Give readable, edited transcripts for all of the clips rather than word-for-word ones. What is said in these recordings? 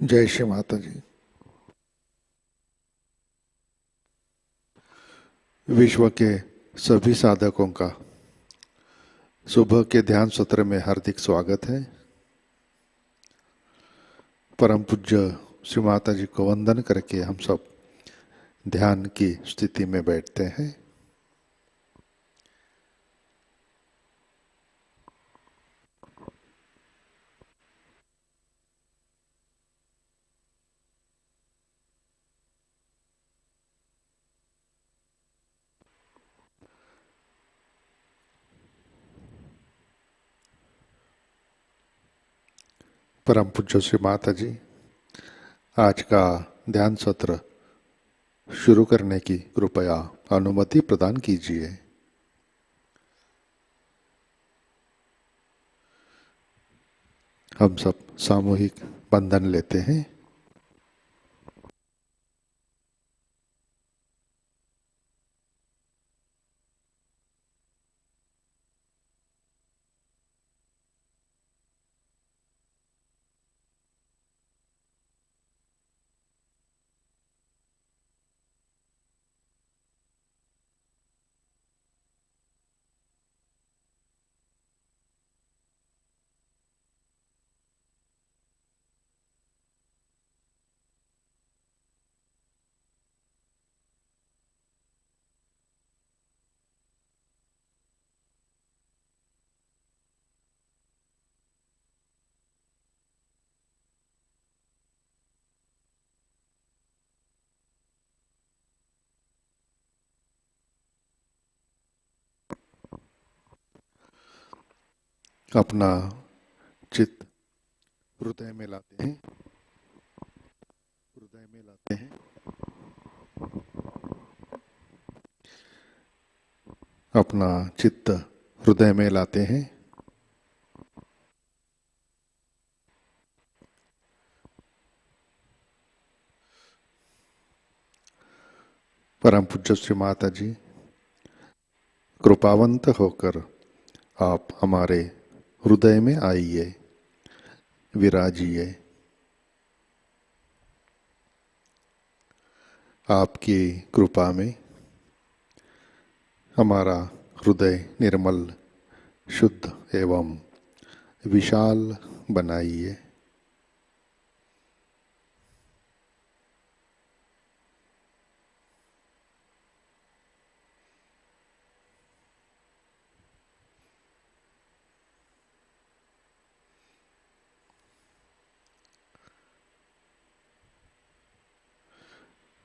जय श्री माता जी। विश्व के सभी साधकों का सुबह के ध्यान सत्र में हार्दिक स्वागत है। परम पूज्य श्री माता जी को वंदन करके हम सब ध्यान की स्थिति में बैठते हैं। परम पूज्य श्री माता जी आज का ध्यान सत्र शुरू करने की कृपया अनुमति प्रदान कीजिए। हम सब सामूहिक बंधन लेते हैं। अपना चित्त हृदय में लाते हैं। हृदय में लाते हैं। अपना चित्त हृदय में लाते हैं। परम पूज्य श्री माता जी कृपावंत होकर आप हमारे हृदय में आइए, विराजिए। आपकी कृपा में हमारा हृदय निर्मल, शुद्ध एवं विशाल बनाइए।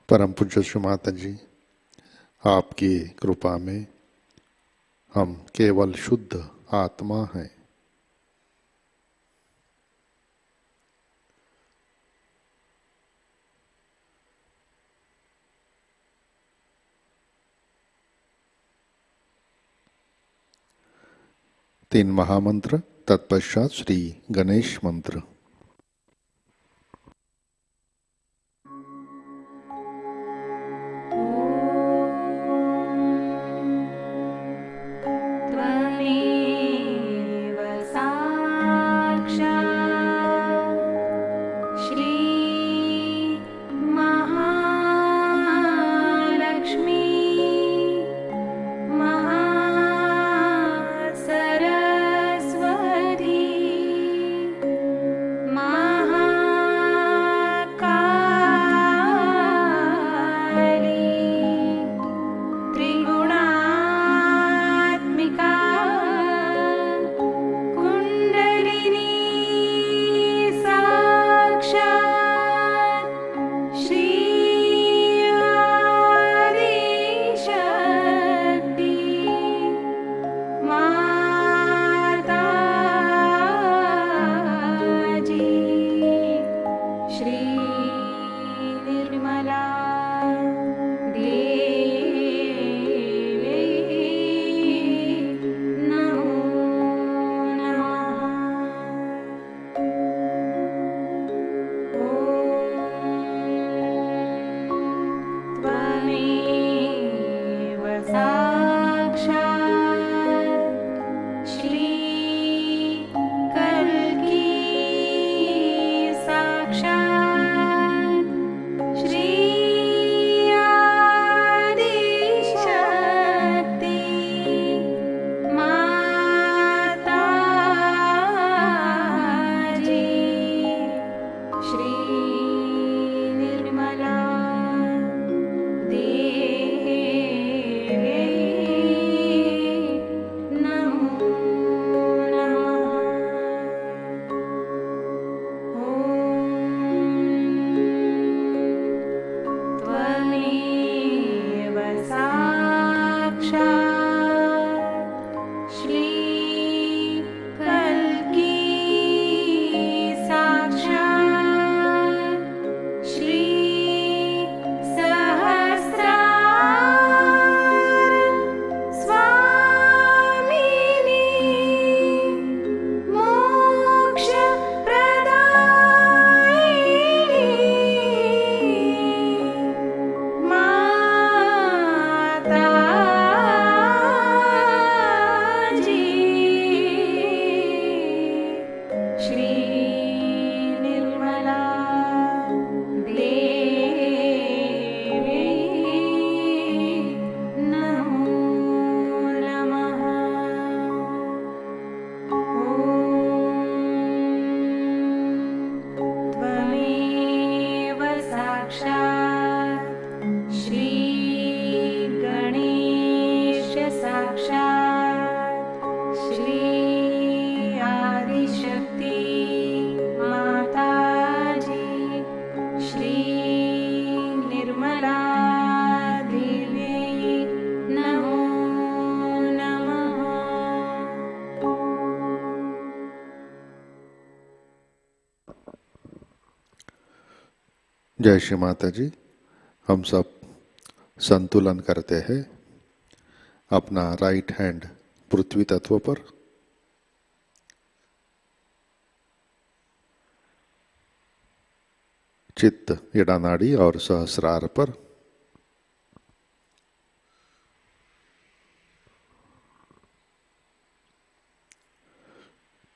परम पूज्य श्री माता जी आपकी कृपा में हम केवल शुद्ध आत्मा हैं। तीन महामंत्र, तत्पश्चात श्री गणेश मंत्र। जय श्री माता जी। हम सब संतुलन करते हैं। अपना राइट हैंड पृथ्वी तत्व पर, चित्त इड़ा नाड़ी और सहस्रार पर,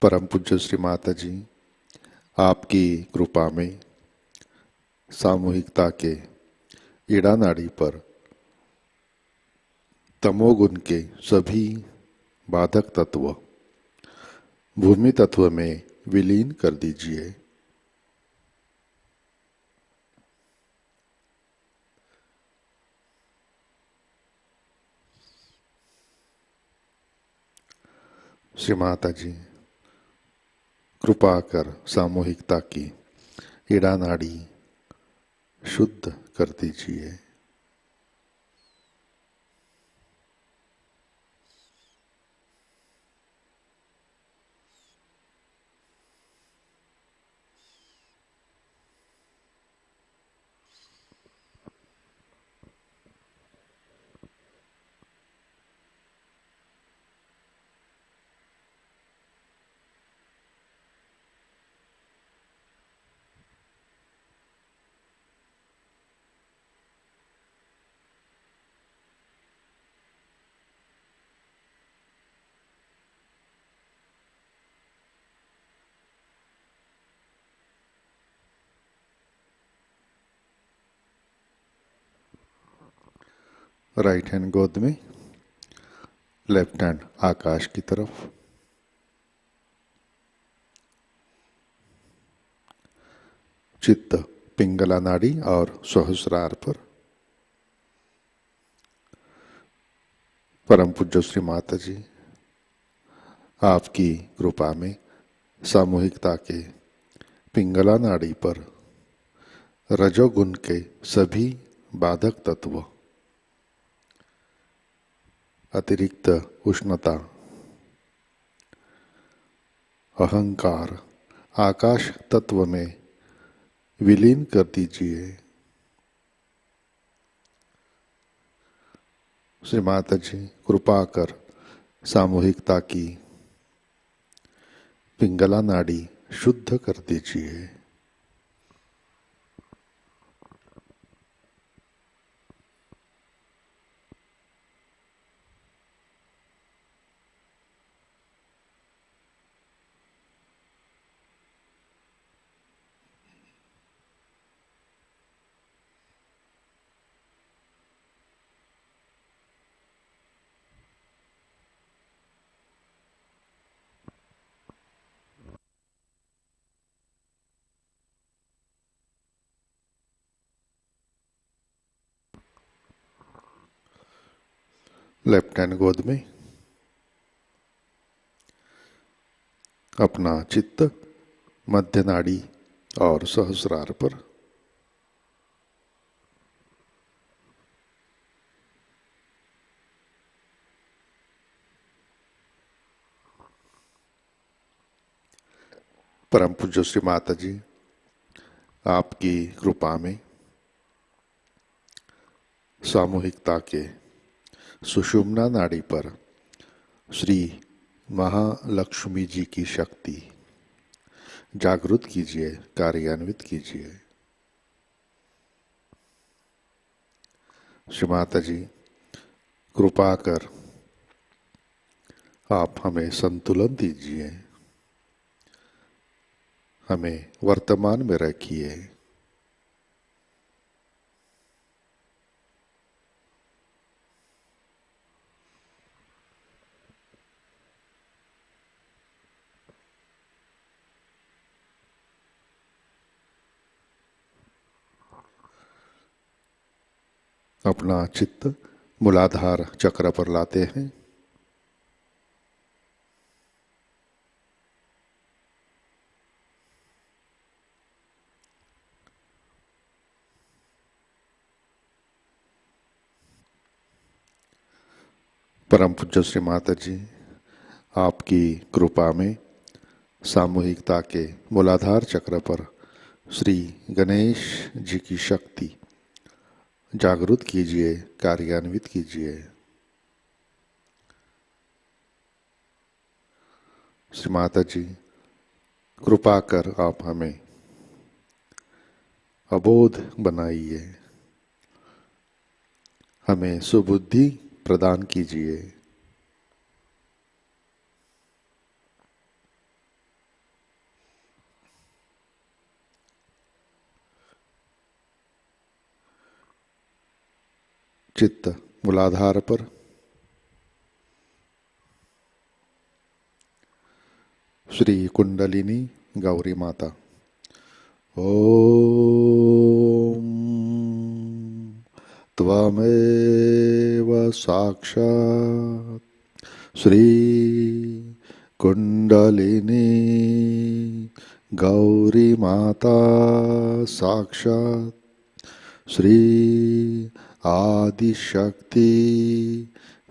परम पूज्य श्री माता जी आपकी कृपा में सामूहिकता के इड़ा नाड़ी पर तमोगुण के सभी बाधक तत्व भूमि तत्व में विलीन कर दीजिए। श्री माता जी कृपा कर सामूहिकता की इड़ा नाड़ी शुद्ध कर दीजिए। राइट हैंड गोद में, लेफ्ट हैंड आकाश की तरफ। चित्त पिंगला नाड़ी और सहस्रार पर। परम पूज्य श्री माता जी आपकी कृपा में सामूहिकता के पिंगला नाड़ी पर रजोगुण के सभी बाधक तत्व, अतिरिक्त उष्णता, अहंकार आकाश तत्व में विलीन कर दीजिए। श्री माता जी कृपा कर सामूहिकता की पिंगला नाड़ी शुद्ध कर दीजिए। लेफ्ट हैंड गोद में, अपना चित्त मध्य नाड़ी और सहस्रार पर। परम पूज्य श्री माता जी आपकी कृपा में सामूहिकता के सुषुम्ना नाड़ी पर श्री महालक्ष्मी जी की शक्ति जागृत कीजिए, कार्यान्वित कीजिए। श्री माता जी कृपा कर आप हमें संतुलन दीजिए, हमें वर्तमान में रखिए। अपना चित्त मूलाधार चक्र पर लाते हैं। परम पूज्य श्री माता जी आपकी कृपा में सामूहिकता के मूलाधार चक्र पर श्री गणेश जी की शक्ति जागृत कीजिए, कार्यान्वित कीजिए। श्री माता जी, कृपा कर आप हमें अबोध बनाइए, हमें सुबुद्धि प्रदान कीजिए। चित्त मूलाधार पर, श्री कुंडलिनी गौरी माता। ओम त्वमेव साक्षात् श्री कुंडलिनी गौरी माता, साक्षात् श्री आदिशक्ति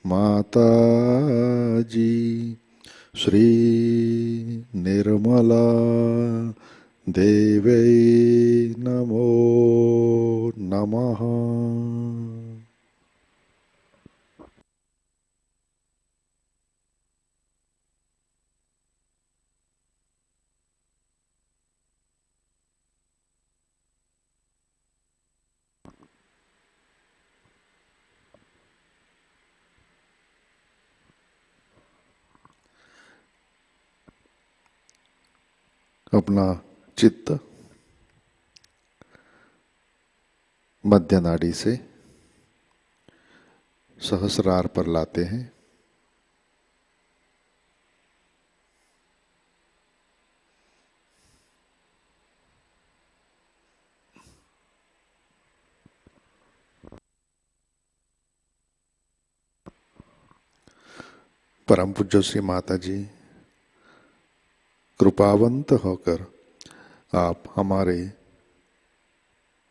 माता जी, श्री निर्मला देवै नमो नमः। अपना चित्त मध्य नाड़ी से सहस्रार पर लाते हैं। परम पूज्य श्री माता जी, कृपावंत होकर आप हमारे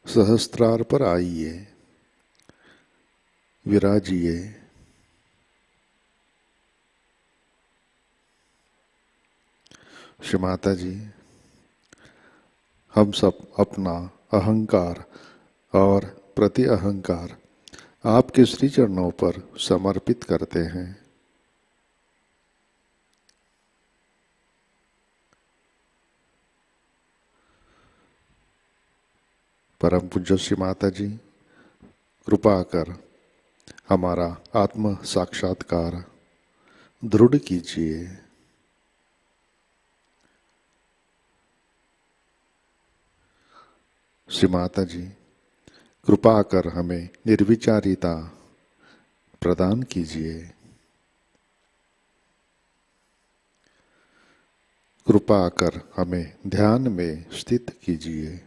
सहस्त्रार पर आइए, विराजिए। श्री माता जी, हम सब अपना अहंकार और प्रति अहंकार आपके श्री चरणों पर समर्पित करते हैं। परम पूज्य श्री माता जी, कृपा कर हमारा आत्म साक्षात्कार दृढ़ कीजिए। श्री माता जी, कृपा कर हमें निर्विचारिता प्रदान कीजिए। कृपा कर हमें ध्यान में स्थित कीजिए।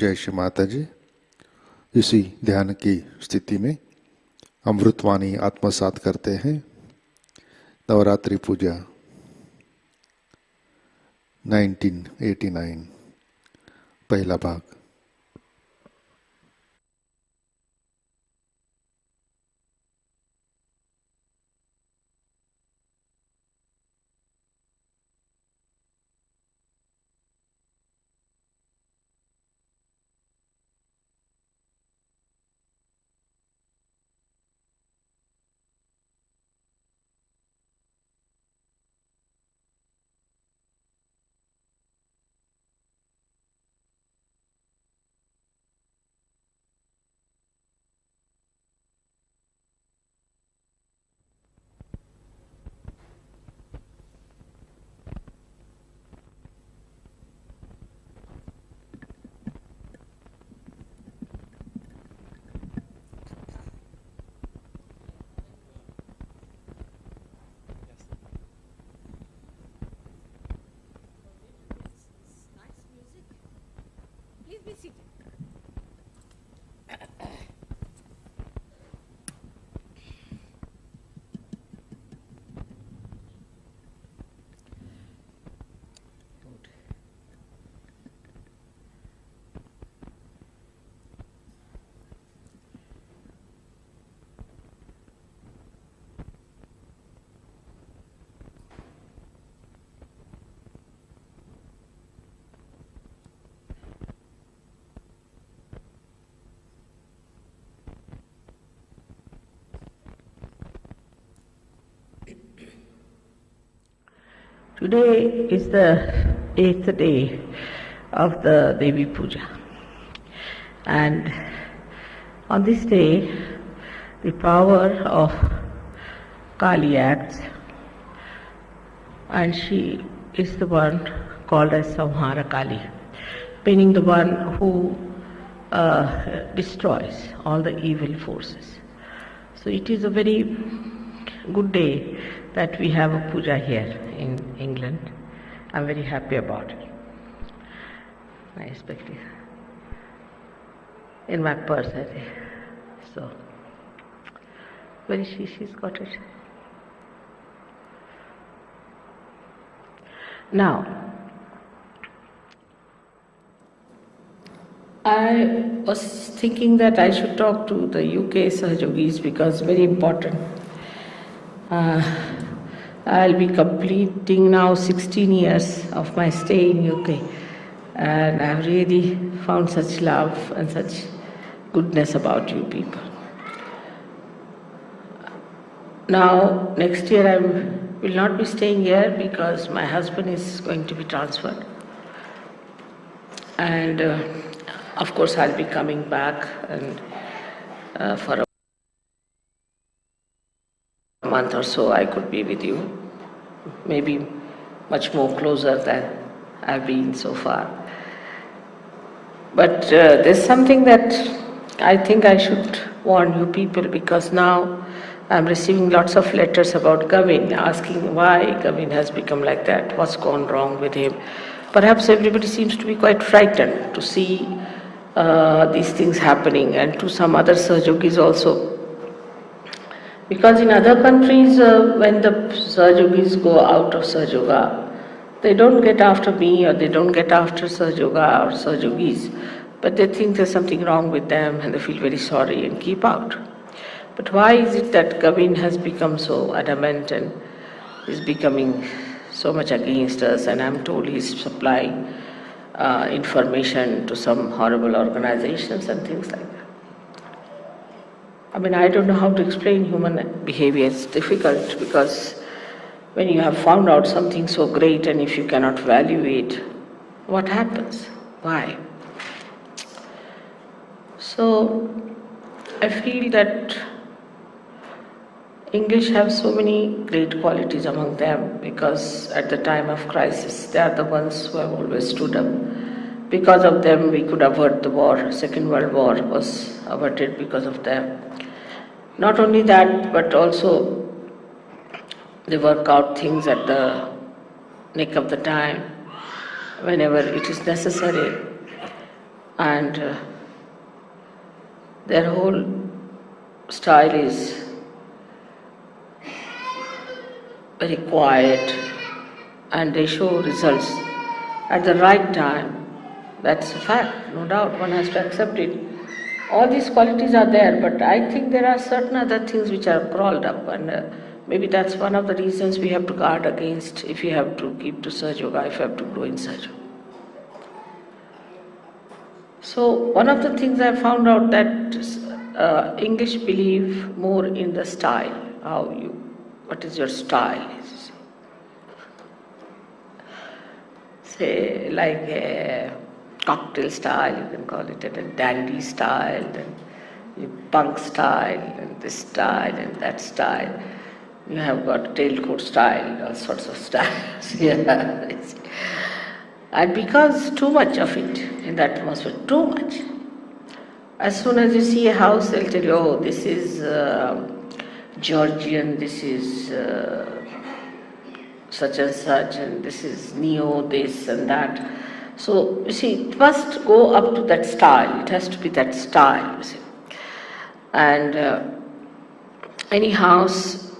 जय श्री माता जी। इसी ध्यान की स्थिति में अमृतवाणी आत्मसात करते हैं। नवरात्रि पूजा 1989 पहला भाग। Today is the 8th day of the Devi Puja, and on this day the power of Kali acts, and she is the one called as Samhara Kali, meaning the one who destroys all the evil forces. So it is a very good day that we have a puja here in England. I'm very happy about it. I expect it in my purse, I think. So, where is she? She's got it. Now, I was thinking that I should talk to the UK SahajaYogis because very important. I'll be completing now 16 years of my stay in UK, and I've really found such love and such goodness about you people. Now, next year I will not be staying here because my husband is going to be transferred, and of course I'll be coming back and for a month or so I could be with you, maybe much more closer than I've been so far. But there's something that I think I should warn you people, because now I'm receiving lots of letters about Gavin, asking why Gavin has become like that, what's gone wrong with him. Perhaps everybody seems to be quite frightened to see these things happening, and to some other Sahajogis also. Because in other countries, when the Sahajogis go out of Sahajayoga, they don't get after me or they don't get after Sahajayoga or Sahajogis, but they think there's something wrong with them and they feel very sorry and keep out. But why is it that Gavin has become so adamant and is becoming so much against us, and I'm told he's supplying information to some horrible organizations and things like that? I mean, I don't know how to explain human behavior. It's difficult because when you have found out something so great and if you cannot value it, what happens? Why? So, I feel that English have so many great qualities among them, because at the time of crisis, they are the ones who have always stood up. Because of them, we could avert the war. Second World War was averted because of them. Not only that, but also they work out things at the nick of the time, whenever it is necessary. and their whole style is very quiet, and they show results at the right time. That's a fact, no doubt, one has to accept it. All these qualities are there, but I think there are certain other things which are crawled up, and maybe that's one of the reasons we have to guard against if you have to keep to SahajaYoga, if you have to grow in SahajaYoga. So one of the things I found out that English believe more in the style, what is your style? Say like a cocktail style, you can call it a dandy style, then punk style, and this style and that style. You have got tailcoat style, all sorts of styles. Yeah. And because too much of it in the atmosphere, too much. As soon as you see a house, they'll tell you, oh, this is Georgian, this is such and such, and this is neo, this and that. So, you see, it must go up to that style. It has to be that style, you see. And any house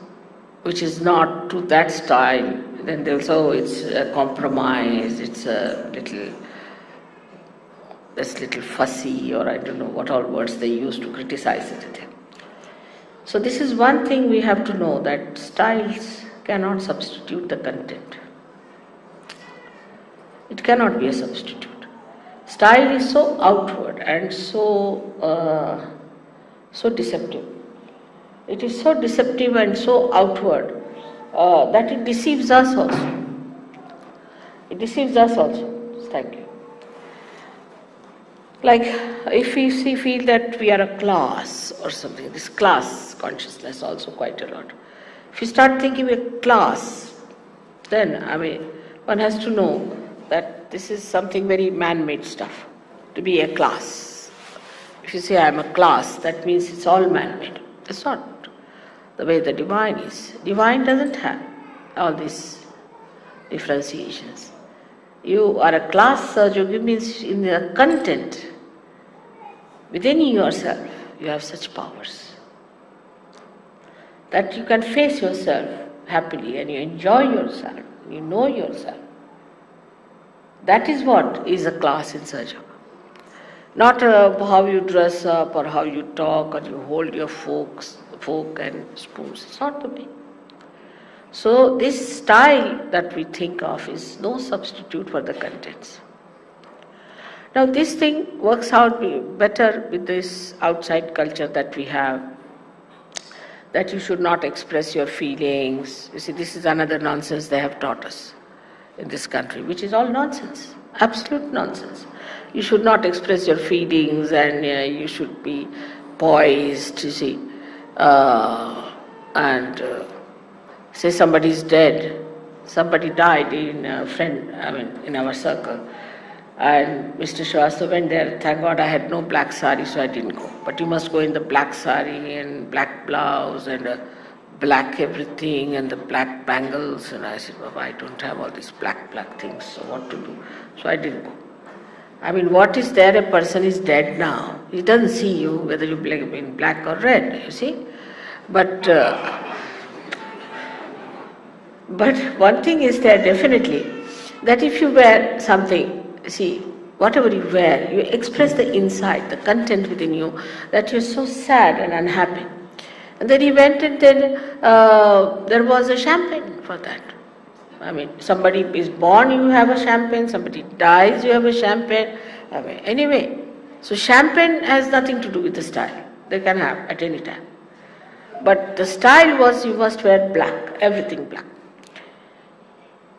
which is not to that style, then they'll say, oh, it's a compromise, it's a little fussy, or I don't know what all words they use to criticize it. So this is one thing we have to know, that styles cannot substitute the content. It cannot be a substitute. Style is so outward and so deceptive. It is so deceptive and so outward that it deceives us also. It deceives us also. Thank you. Like if we feel that we are a class or something, this class consciousness also quite a lot. If you start thinking we're a class, then one has to know that this is something very man-made stuff, to be a class. If you say I am a class, that means it's all man-made. That's not the way the divine is. Divine doesn't have all these differentiations. You are a class, SahajaYoga means in the content, within yourself, you have such powers that you can face yourself happily and you enjoy yourself, you know yourself. That is what is a class in SahajaYoga. Not how you dress up or how you talk or you hold your fork and spoons. It's not the way. So this style that we think of is no substitute for the contents. Now this thing works out better with this outside culture that we have, that you should not express your feelings. You see, this is another nonsense they have taught us in this country, which is all nonsense, absolute nonsense. You should not express your feelings, and you should be poised, you see. Say somebody is dead, somebody died in in our circle, and Mr. Shrivastava went there. Thank God I had no black sari, so I didn't go. But you must go in the black sari and black blouse and black everything and the black bangles. And I said, Baba, I don't have all these black things, so what to do? So I didn't go. What is there? A person is dead now. He doesn't see you, whether you in black or red, you see. But one thing is there definitely, that if you wear something, see, whatever you wear, you express the inside, the content within you, that you're so sad and unhappy. And then he went and then there was a champagne for that. Somebody is born, you have a champagne, somebody dies, you have a champagne. Anyway, so champagne has nothing to do with the style. They can have at any time. But the style was you must wear black, everything black.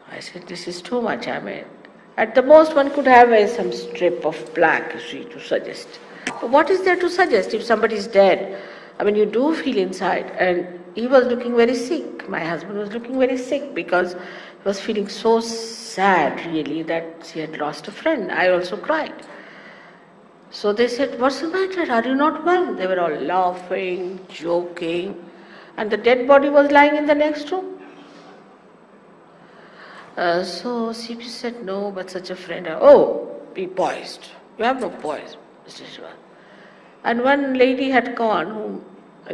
I said, this is too much. At the most one could have some strip of black, you see, to suggest. But what is there to suggest if somebody is dead? You do feel inside. And he was looking very sick. My husband was looking very sick because he was feeling so sad, really, that he had lost a friend. I also cried. So they said, what's the matter? Are you not well? They were all laughing, joking. And the dead body was lying in the next room. So CP said, no, but such a friend. Oh, be poised. You have no poise. Mr. Shiva. And one lady had gone, whom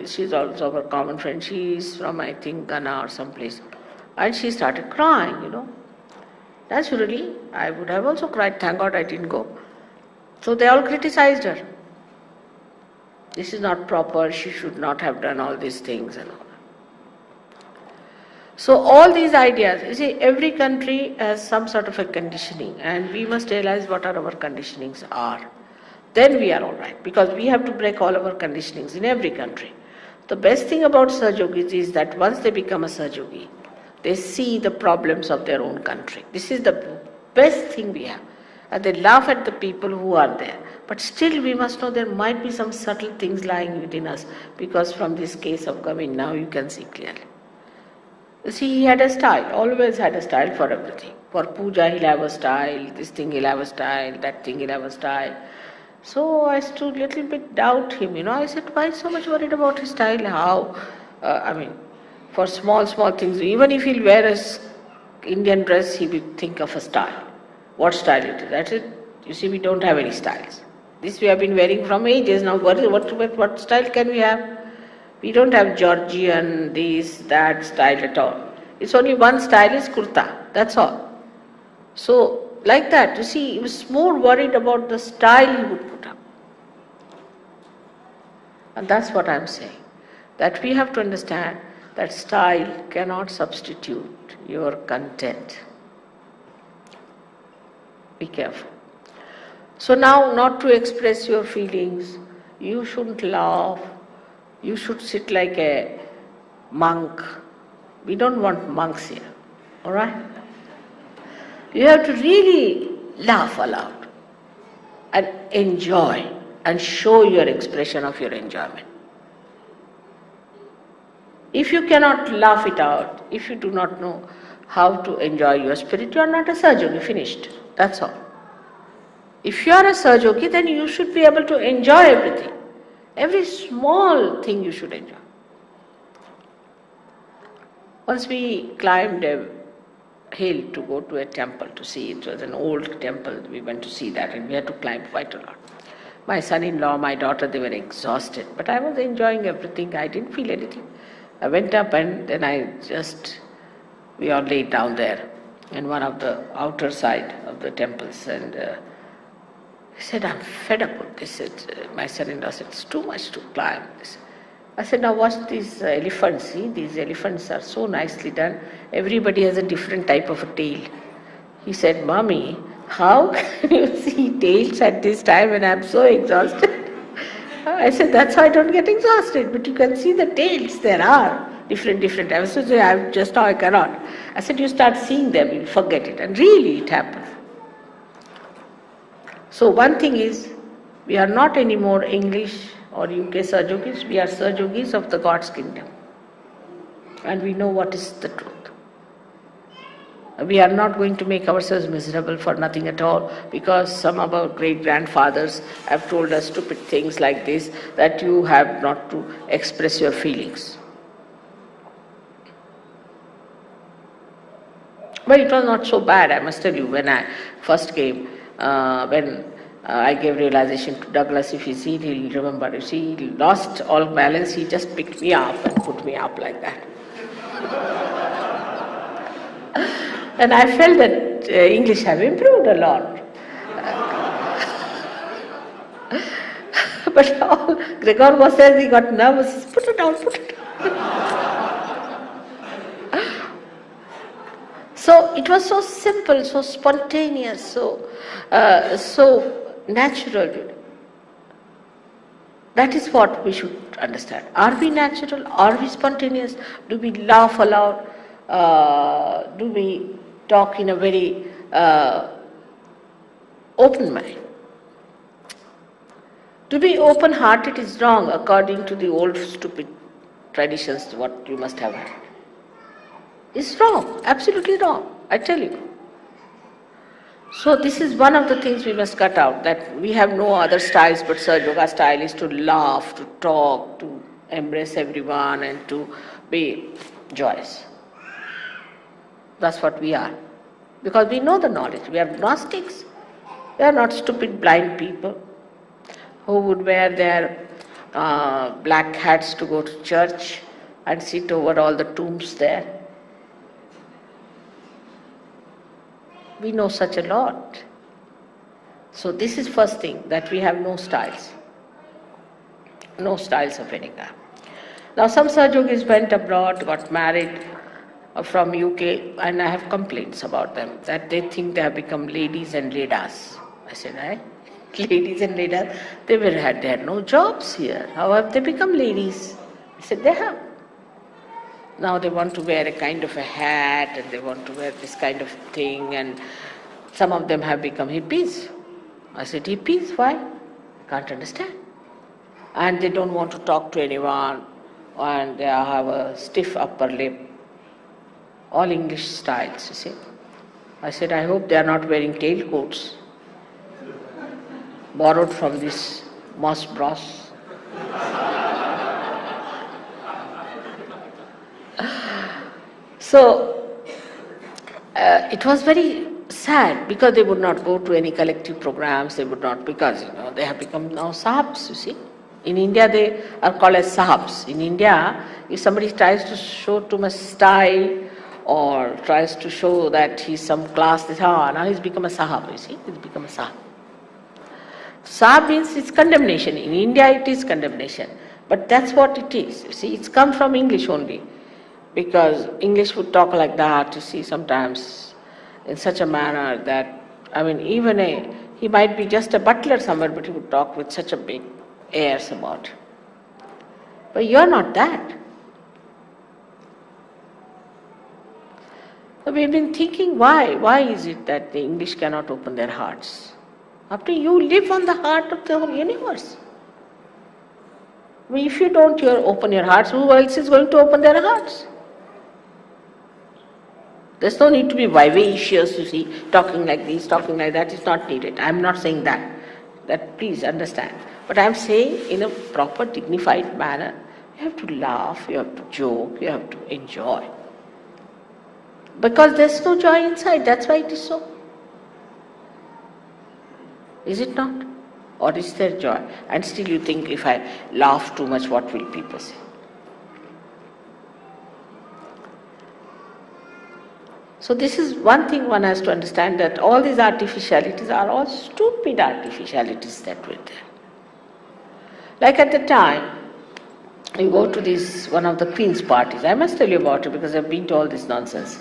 she's also our common friend. She is from, I think, Ghana or someplace. And she started crying. Naturally, I would have also cried. Thank God I didn't go. So they all criticized her. This is not proper. She should not have done all these things and all. So all these ideas, you see, every country has some sort of a conditioning, and we must realize what our conditionings are. Then we are all right, because we have to break all our conditionings in every country. The best thing about Sahajogis is that once they become a Sahajogi, they see the problems of their own country. This is the best thing we have. And they laugh at the people who are there. But still we must know there might be some subtle things lying within us, because from this case of Gavin now you can see clearly. You see, he had a style, always had a style for everything. For puja he'll have a style, this thing he'll have a style, that thing he'll have a style. So I stood a little bit doubt him, I said, why so much worried about his style? How? For small things, even if he'll wear a Indian dress, he will think of a style. What style it is? That's it. You see, we don't have any styles. This we have been wearing from ages now. What style can we have? We don't have Georgian, this, that style at all. It's only one style is kurta, that's all. So, like that, you see, he was more worried about the style he would put up. And that's what I'm saying. That we have to understand that style cannot substitute your content. Be careful. So now, not to express your feelings, you shouldn't laugh, you should sit like a monk. We don't want monks here, all right? You have to really laugh aloud and enjoy and show your expression of your enjoyment. If you cannot laugh it out, if you do not know how to enjoy your spirit, you are not a Sahajogi, finished. That's all. If you are a Sahajogi, then you should be able to enjoy everything. Every small thing you should enjoy. Once we climbed a hill to go to a temple to see. It was an old temple. We went to see that, and we had to climb quite a lot. My son-in-law, my daughter, they were exhausted, but I was enjoying everything. I didn't feel anything. I went up, and then we all laid down there in one of the outer side of the temples, and he said, I'm fed up with this. My son-in-law said, it's too much to climb this. I said, now watch these elephants. See, these elephants are so nicely done. Everybody has a different type of a tail. He said, Mommy, how can you see tails at this time when I'm so exhausted? I said, that's how I don't get exhausted. But you can see the tails. There are different. I said, just now I cannot. I said, you start seeing them, you'll forget it. And really it happened. So one thing is, we are not anymore English or UK Sahajogis, we are Sahajogis of the God's kingdom. And we know what is the truth. We are not going to make ourselves miserable for nothing at all, because some of our great-grandfathers have told us stupid things like this, that you have not to express your feelings. But it was not so bad, I must tell you, when I first came, when I gave realization to Douglas. If you see, he'll remember. You see, he lost all balance. He just picked me up and put me up like that. And I felt that English have improved a lot. But all Gregor was says he got nervous. He said, put it down, put it down. So it was so simple, so spontaneous, so natural. That is what we should understand. Are we natural? Are we spontaneous? Do we laugh aloud? Do we talk in a very open mind? To be open-hearted is wrong according to the old stupid traditions, what you must have had. It's wrong, absolutely wrong, I tell you. So this is one of the things we must cut out, that we have no other styles but SahajaYoga style is to laugh, to talk, to embrace everyone and to be joyous. That's what we are. Because we know the knowledge. We are Gnostics. We are not stupid blind people. who would wear their black hats to go to church and sit over all the tombs there. We know such a lot. So this is first thing, that we have no styles. No styles of any kind. Now some Sahajogis went abroad, got married from UK, and I have complaints about them, that they think they have become ladies and ladas. I said, ladies and ladas, they had no jobs here. How have they become ladies? I said, they have. Now they want to wear a kind of a hat, and they want to wear this kind of thing, and some of them have become hippies. I said, hippies, why? I can't understand. And they don't want to talk to anyone, and they have a stiff upper lip. All English styles, you see. I said, I hope they are not wearing tailcoats, borrowed from this Moss Bros. So, it was very sad, because they would not go to any collective programs, they would not, because they have become now Sahibs, you see. In India they are called as Sahibs. In India, if somebody tries to show too much style or tries to show that he's some class, now he's become a Sahib, you see, he's become a Sahib. Sahib means it's condemnation. In India it is condemnation. But that's what it is. You see, it's come from English only. Because English would talk like that, you see, sometimes in such a manner that, even he might be just a butler somewhere, but he would talk with such a big airs about it. But you are not that. So we've been thinking, why is it that the English cannot open their hearts? After you live on the heart of the whole universe. If you don't open your hearts, who else is going to open their hearts? There's no need to be vivacious, you see, talking like this, talking like that. It's not needed. I'm not saying that. That please understand. But I'm saying in a proper, dignified manner, you have to laugh, you have to joke, you have to enjoy. Because there's no joy inside, that's why it is so. Is it not? Or is there joy? And still you think, if I laugh too much, what will people say? So this is one thing one has to understand, that all these artificialities are all stupid artificialities that were there. Like at the time, you go to one of the Queen's parties. I must tell you about it because I've been to all this nonsense.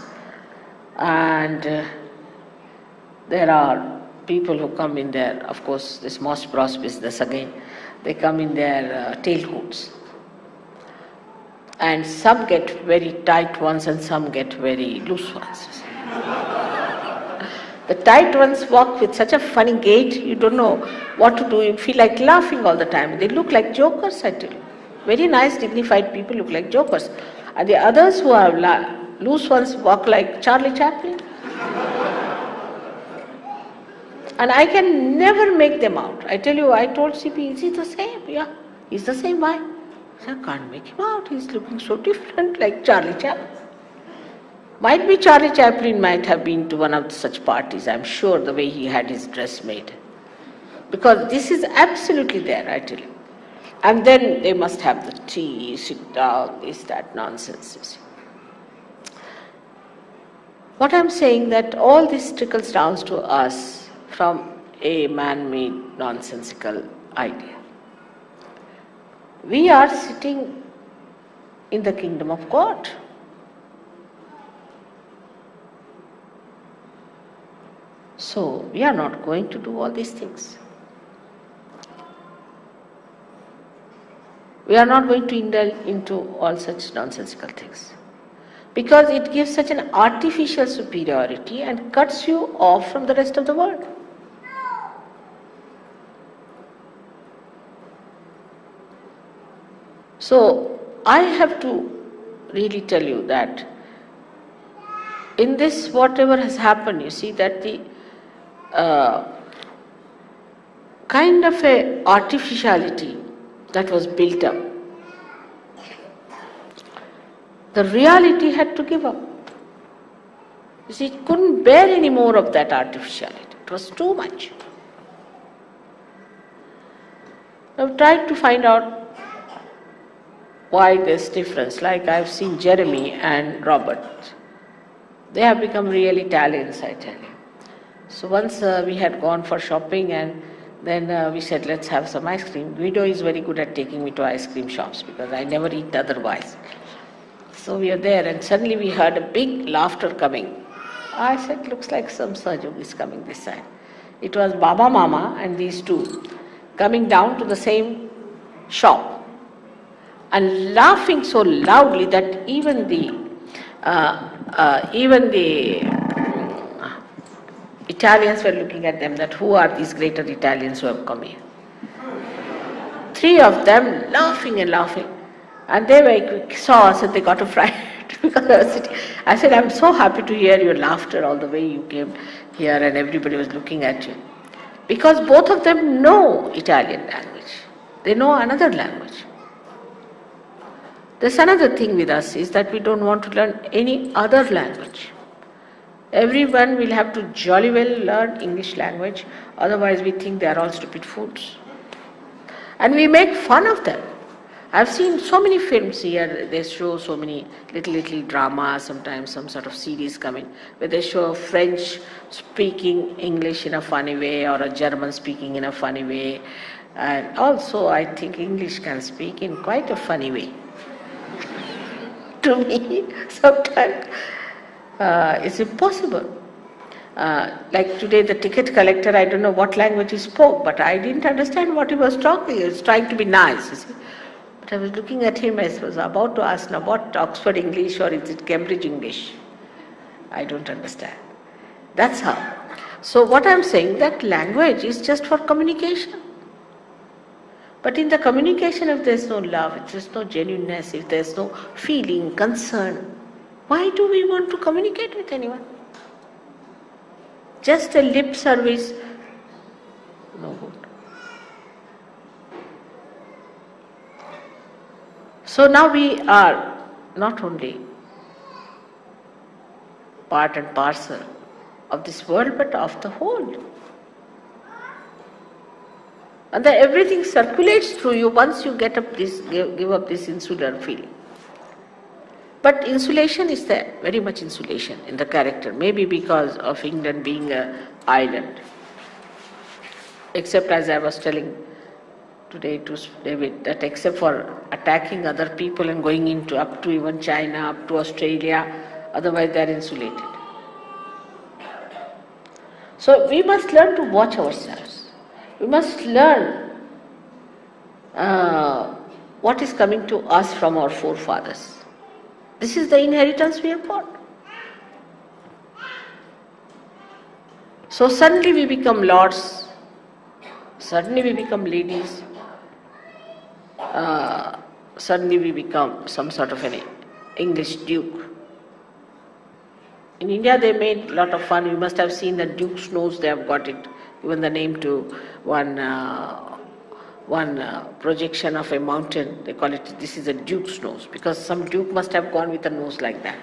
And there are people who come in there, of course, this Moss Bros business again, they come in their tailcoats. And some get very tight ones and some get very loose ones. The tight ones walk with such a funny gait, you don't know what to do, you feel like laughing all the time. They look like jokers, I tell you. Very nice, dignified people look like jokers. And the others who are loose ones walk like Charlie Chaplin. And I can never make them out. I tell you, I told CP, is he the same? Yeah, he's the same. Why? I can't make him out. He's looking so different, like Charlie Chaplin. Might be Charlie Chaplin might have been to one of such parties, I'm sure, the way he had his dress made. Because this is absolutely there, I tell you. And then they must have the tea, sit down, this, that nonsense, you see. What I'm saying, that all this trickles down to us from a man-made nonsensical idea. We are sitting in the kingdom of God. So, we are not going to do all these things. We are not going to indulge into all such nonsensical things. Because it gives such an artificial superiority and cuts you off from the rest of the world. So, I have to really tell you that in this, whatever has happened, you see that the kind of a artificiality that was built up, the reality had to give up. You see, it couldn't bear any more of that artificiality. It was too much. I've tried to find out why there's difference. Like I've seen Jeremy and Robert. They have become real Italians, I tell you. So once we had gone for shopping and then we said, let's have some ice cream. Guido is very good at taking me to ice cream shops because I never eat otherwise. So we are there and suddenly we heard a big laughter coming. I said, looks like some SahajaYoga is coming this side. It was Baba Mama and these two coming down to the same shop and laughing so loudly that even the Italians were looking at them, that who are these greater Italians who have come here? Three of them laughing and laughing. And they saw us and they got a fright because I was sitting. I said, I'm so happy to hear your laughter all the way you came here and everybody was looking at you. Because both of them know Italian language. They know another language. There's another thing with us is that we don't want to learn any other language. Everyone will have to jolly well learn English language, otherwise we think they are all stupid fools. And we make fun of them. I've seen so many films here, they show so many little dramas, sometimes some sort of series coming, where they show a French speaking English in a funny way or a German speaking in a funny way. And also I think English can speak in quite a funny way. To me, sometimes it's impossible. Like today the ticket collector, I don't know what language he spoke, but I didn't understand what he was talking. He was trying to be nice, you see. But I was looking at him, I was about to ask now what Oxford English or is it Cambridge English? I don't understand. That's how. So what I'm saying, that language is just for communication. But in the communication, if there's no love, if there's no genuineness, if there's no feeling, concern, why do we want to communicate with anyone? Just a lip service, no good. So now we are not only part and parcel of this world, but of the whole. And then everything circulates through you once you get up this, give up this insular feeling. But insulation is there, very much insulation in the character, maybe because of England being an island. Except as I was telling today to David, that except for attacking other people and going into up to even China, up to Australia, otherwise they are insulated. So we must learn to watch ourselves. We must learn what is coming to us from our forefathers. This is the inheritance we have got. So suddenly we become lords, suddenly we become ladies, suddenly we become some sort of an English duke. In India they made a lot of fun. You must have seen the duke's nose, they have got it, given the name to one projection of a mountain. They call it, this is a duke's nose, because some duke must have gone with a nose like that.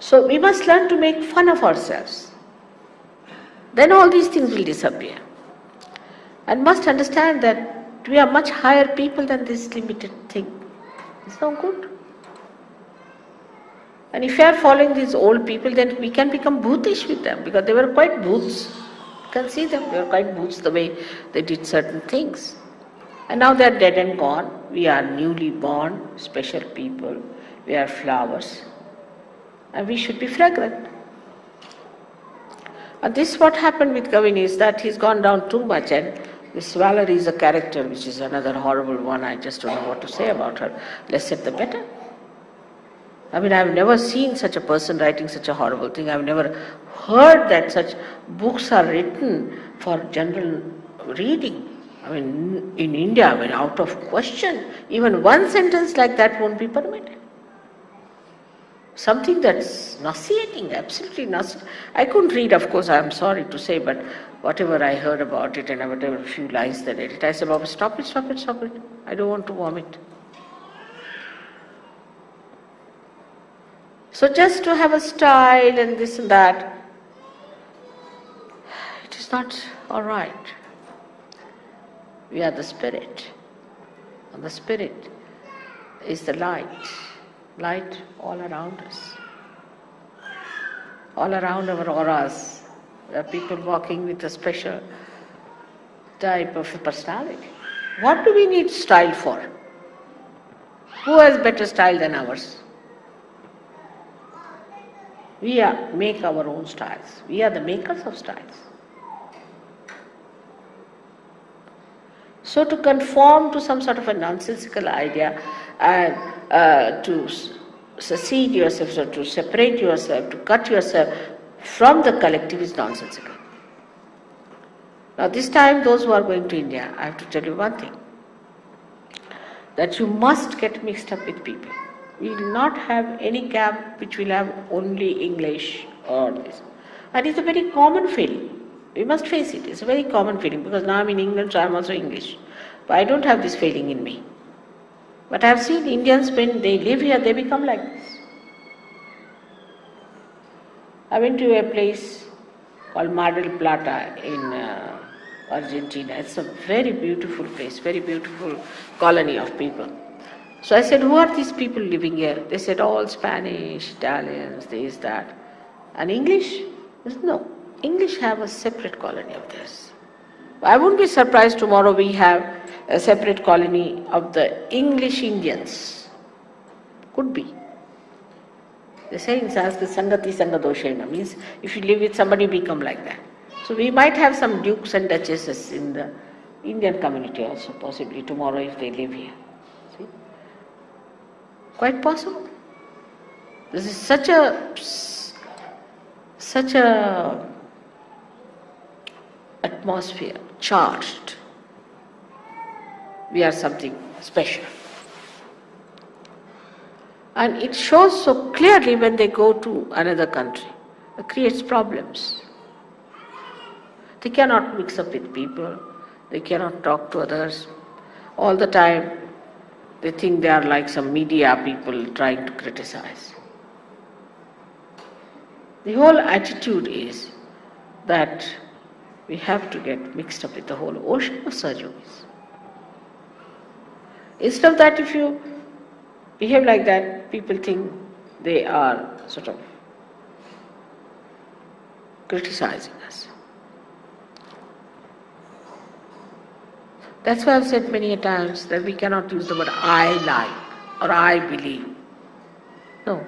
So we must learn to make fun of ourselves. Then all these things will disappear. And must understand that we are much higher people than this limited thing. It's no good. And if we are following these old people, then we can become bhutish with them, because they were quite bhoots. You can see them, they were quite bhoots the way they did certain things. And now they are dead and gone. We are newly born, special people. We are flowers. And we should be fragrant. And this is what happened with Gavin, is that he's gone down too much, and this Valerie is a character which is another horrible one. I just don't know what to say about her. Less said the better. I mean, I've never seen such a person writing such a horrible thing. I've never heard that such books are written for general reading. I mean, in India, I mean, out of question, even one sentence like that won't be permitted. Something that's nauseating, absolutely nauseating. I couldn't read, of course, I'm sorry to say, but whatever I heard about it and whatever few lines they read it, I said, Baba, stop it, stop it, stop it. I don't want to vomit. So just to have a style and this and that, not all right. We are the spirit. And the spirit is the light all around us. All around our auras, there are people walking with a special type of personality. What do we need style for? Who has better style than ours? We make our own styles. We are the makers of styles. So to conform to some sort of a nonsensical idea and to secede yourself, or to separate yourself, to cut yourself from the collective is nonsensical. Now this time, those who are going to India, I have to tell you one thing, that you must get mixed up with people. We will not have any camp which will have only English or this. And it's a very common feeling. We must face it. It's a very common feeling because now I'm in England, so I'm also English. But I don't have this feeling in me. But I have seen Indians, when they live here, they become like this. I went to a place called Mar del Plata in Argentina. It's a very beautiful place, very beautiful colony of people. So I said, who are these people living here? They said, all Spanish, Italians, this, that. And English? I said, no. English have a separate colony of theirs. I wouldn't be surprised tomorrow we have a separate colony of the English Indians. Could be. They say in Sanskrit, Sangati Sangadoshena, means if you live with somebody, become like that. So we might have some dukes and duchesses in the Indian community also, possibly tomorrow if they live here. See? Quite possible. This is such a atmosphere, charged. We are something special. And it shows so clearly when they go to another country. It creates problems. They cannot mix up with people. They cannot talk to others. All the time, they think they are like some media people trying to criticize. The whole attitude is that we have to get mixed up with the whole ocean of SahajaYogis. Instead of that, if you behave like that, people think they are sort of criticizing us. That's why I've said many a times that we cannot use the word I like or I believe. No,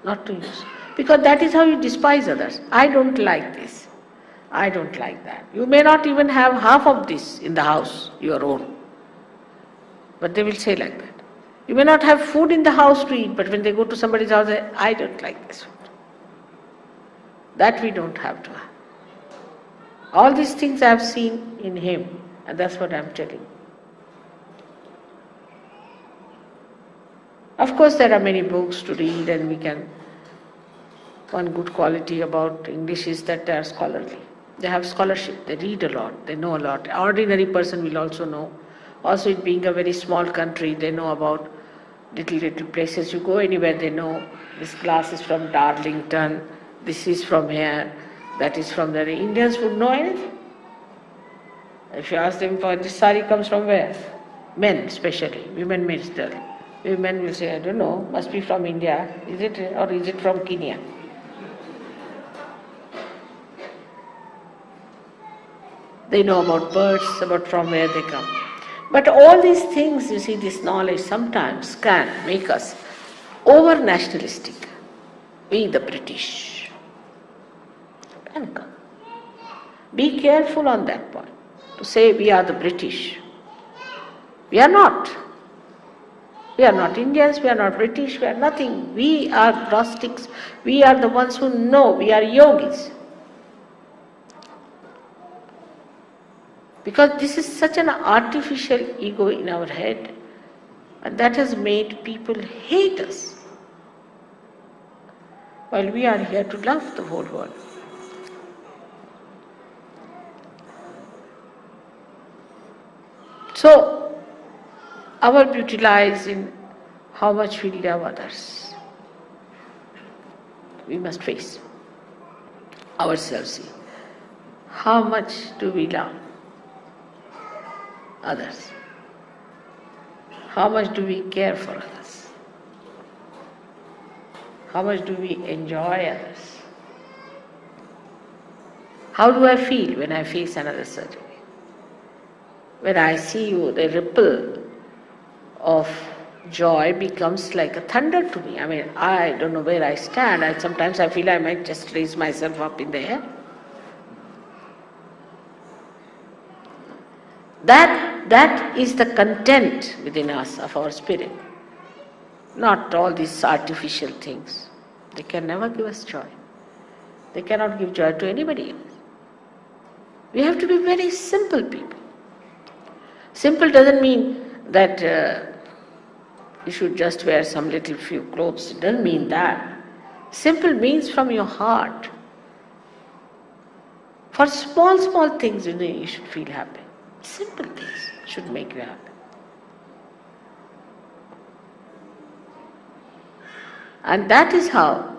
not to use. Because that is how you despise others. I don't like this. I don't like that. You may not even have half of this in the house, your own. But they will say like that. You may not have food in the house to eat, but when they go to somebody's house, they say, I don't like this food. That we don't have to have. All these things I have seen in him, and that's what I am telling. Of course, there are many books to read, and we can. One good quality about English is that they are scholarly. They have scholarship, they read a lot, they know a lot. Ordinary person will also know. Also, it being a very small country, they know about little places. You go anywhere, they know this glass is from Darlington, this is from here, that is from there. The Indians would know anything. If you ask them, for this sari comes from where? Men especially, women may tell. Women will say, I don't know, must be from India. Is it, or is it from Kenya? They know about birds, about from where they come. But all these things, you see, this knowledge sometimes can make us over-nationalistic. We the British. Can come. Be careful on that point. To say we are the British. We are not. We are not Indians, we are not British, we are nothing. We are Gnostics. We are the ones who know. We are yogis. Because this is such an artificial ego in our head, and that has made people hate us, while we are here to love the whole world. So, our beauty lies in how much we love others. We must face ourselves. How much do we love others? How much do we care for others? How much do we enjoy others? How do I feel when I face another surgery? When I see you, the ripple of joy becomes like a thunder to me. I mean, I don't know where I stand. Sometimes I feel I might just raise myself up in the air. That is the content within us of our spirit. Not all these artificial things. They can never give us joy. They cannot give joy to anybody else. We have to be very simple people. Simple doesn't mean that you should just wear some little few clothes. It doesn't mean that. Simple means from your heart. For small things, you should feel happy. Simple things should make you happy. And that is how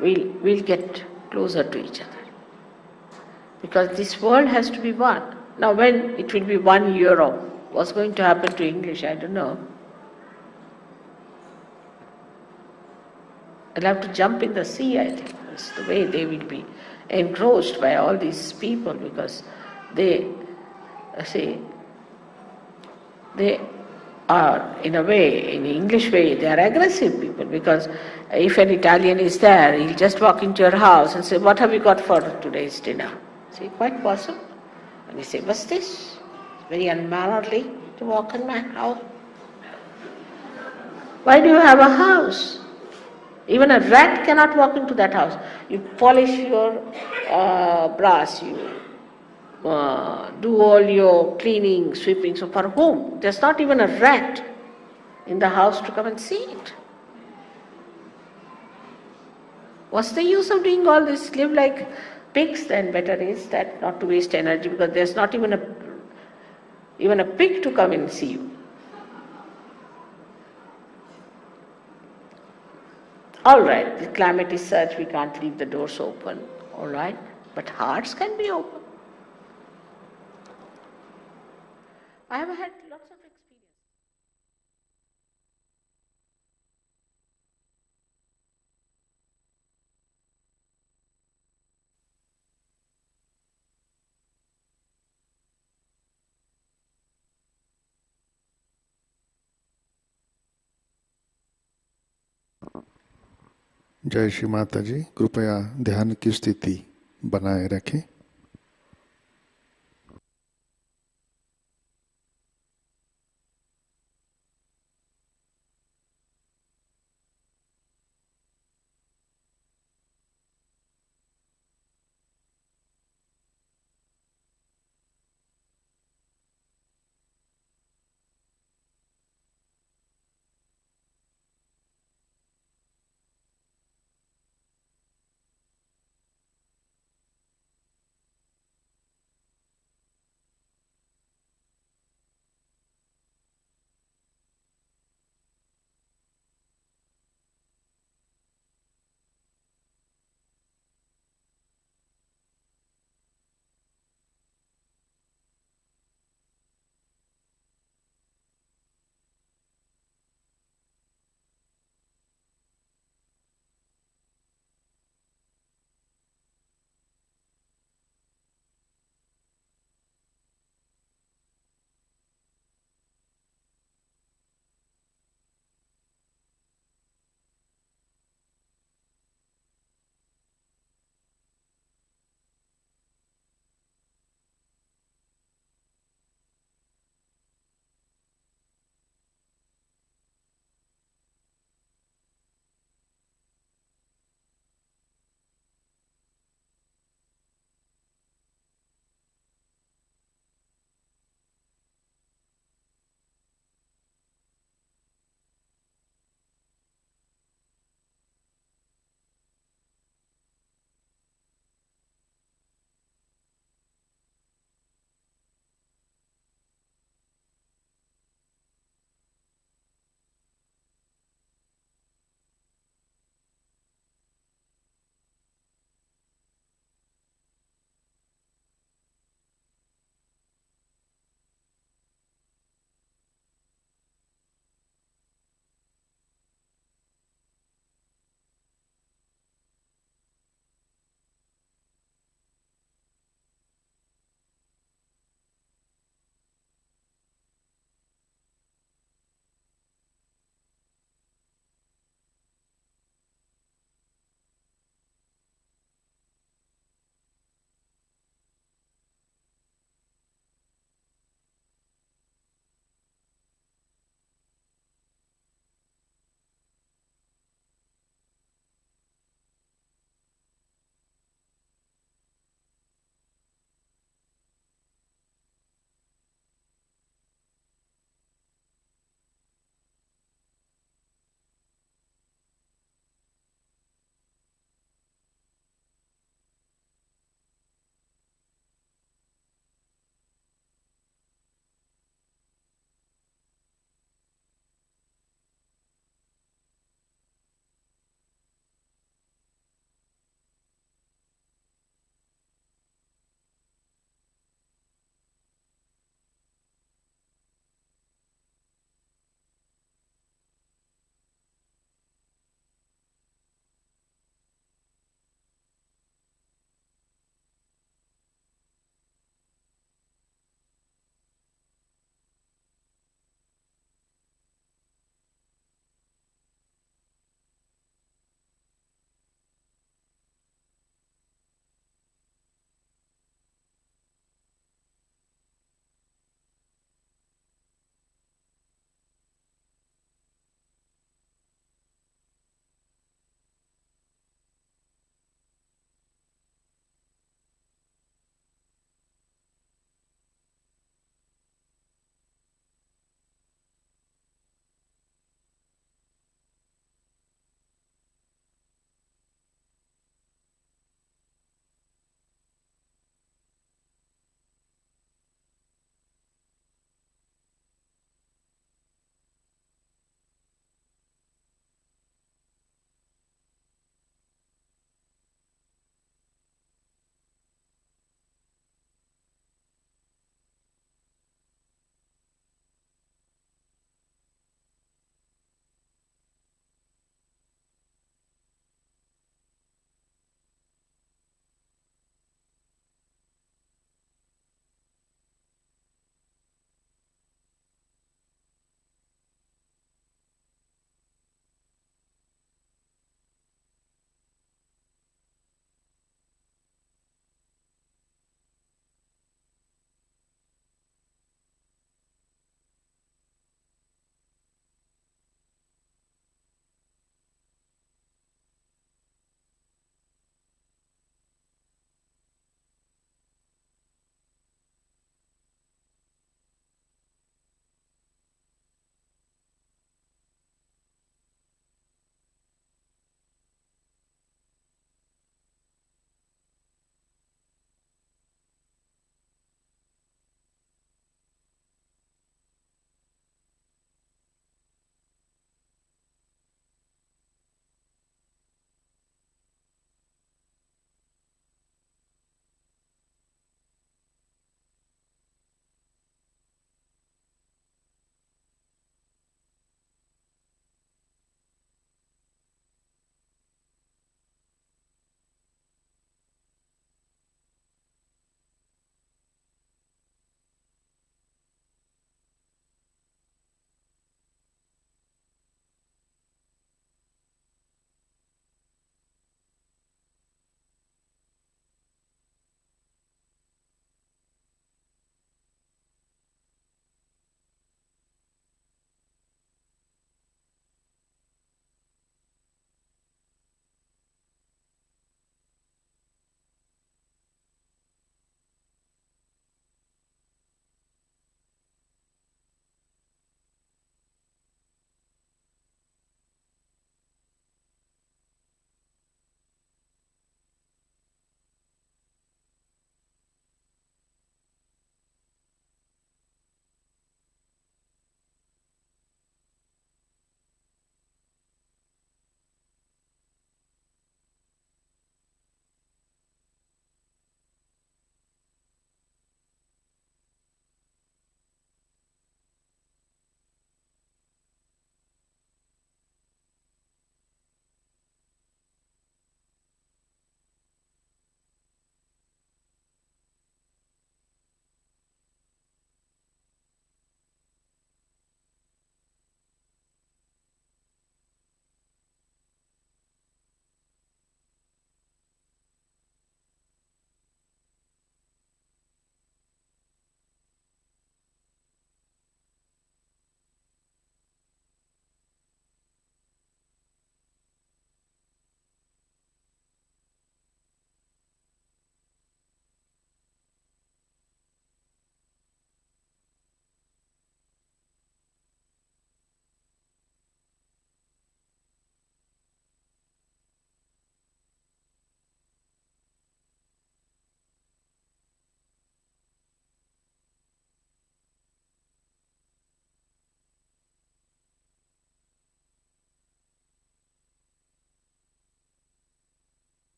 we'll get closer to each other. Because this world has to be one. Now when it will be 1 euro, what's going to happen to English, I don't know. I'll have to jump in the sea, I think. It's the way they will be engrossed by all these people, because they are, in a way, in the English way, they are aggressive people, because if an Italian is there, he'll just walk into your house and say, "What have you got for today's dinner?" See, quite possible. And you say, "What's this?" It's very unmannerly to walk in my house. Why do you have a house? Even a rat cannot walk into that house. You polish your brass, you do all your cleaning, sweeping. So for whom? There's not even a rat in the house to come and see it. What's the use of doing all this? Live like pigs, then better is that, not to waste energy, because there's not even a pig to come and see you. All right, the climate is such, we can't leave the doors open, all right, but hearts can be open. I have had lots of experience. जय श्री माता जी, कृपया ध्यान की स्थिति बनाए रखें।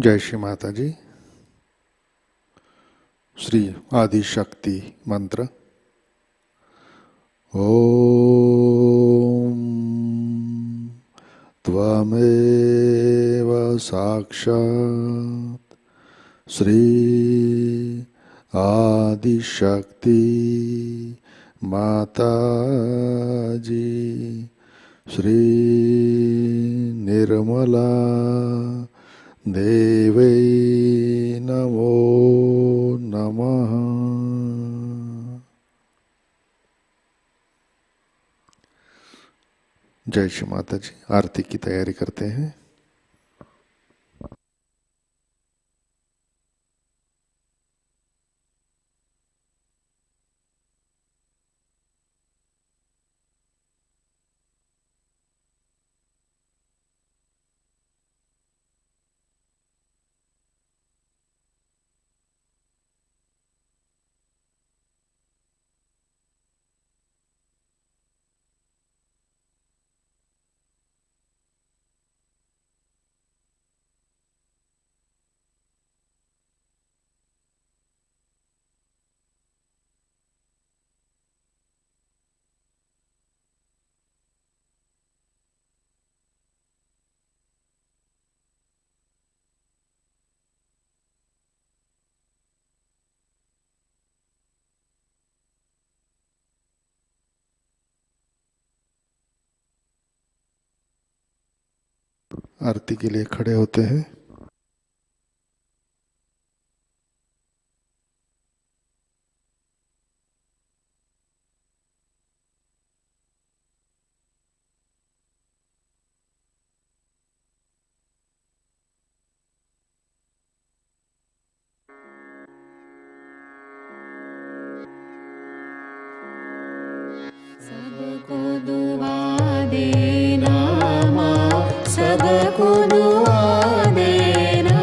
जय श्री माता जी। श्री आदि शक्ति मंत्र। ओम त्वमेव साक्षात् श्री आदि शक्ति माताजी श्री निर्मला देवै नमो नमः। जय श्री माता जी। आरती की तैयारी करते हैं। आरती के लिए खड़े होते हैं। सबको दुआ देना माँ, सबको दुआ देना।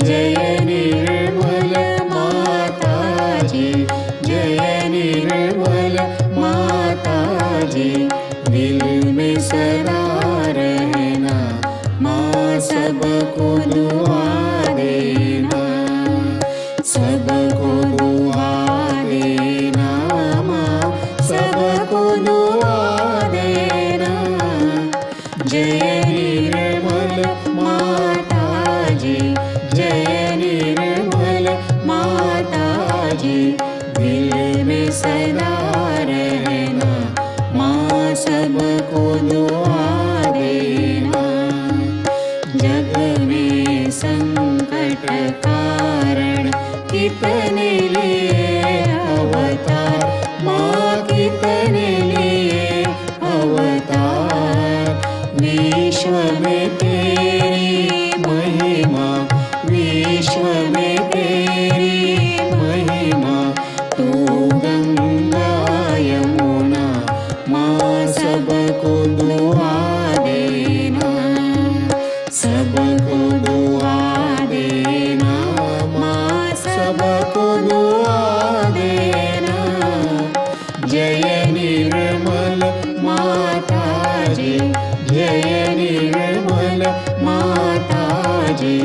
जय निर्मल माता जी, जय निर्मल माता जी। दिल में सदा रहना माँ, सबको दुआ देना, सबको दुआ देना माँ, सबको दुआ देना। जय निर्मल माता जी, जय निर्मल माता जी। दिल में सदा रहना माँ, सबको दुआ देना। जग में संकट कारण कितने लिए अवतार माँ, कितने लिए अवतार। विश्व में तेरी महिमा, विश्व में तेरी महिमा। तू गंगा यमुना माँ, सबको दुआ देना, सबको दुआ देना माँ, सबको दुआ देना। जय निर्मल माता जी, जय निर्मल माता जी।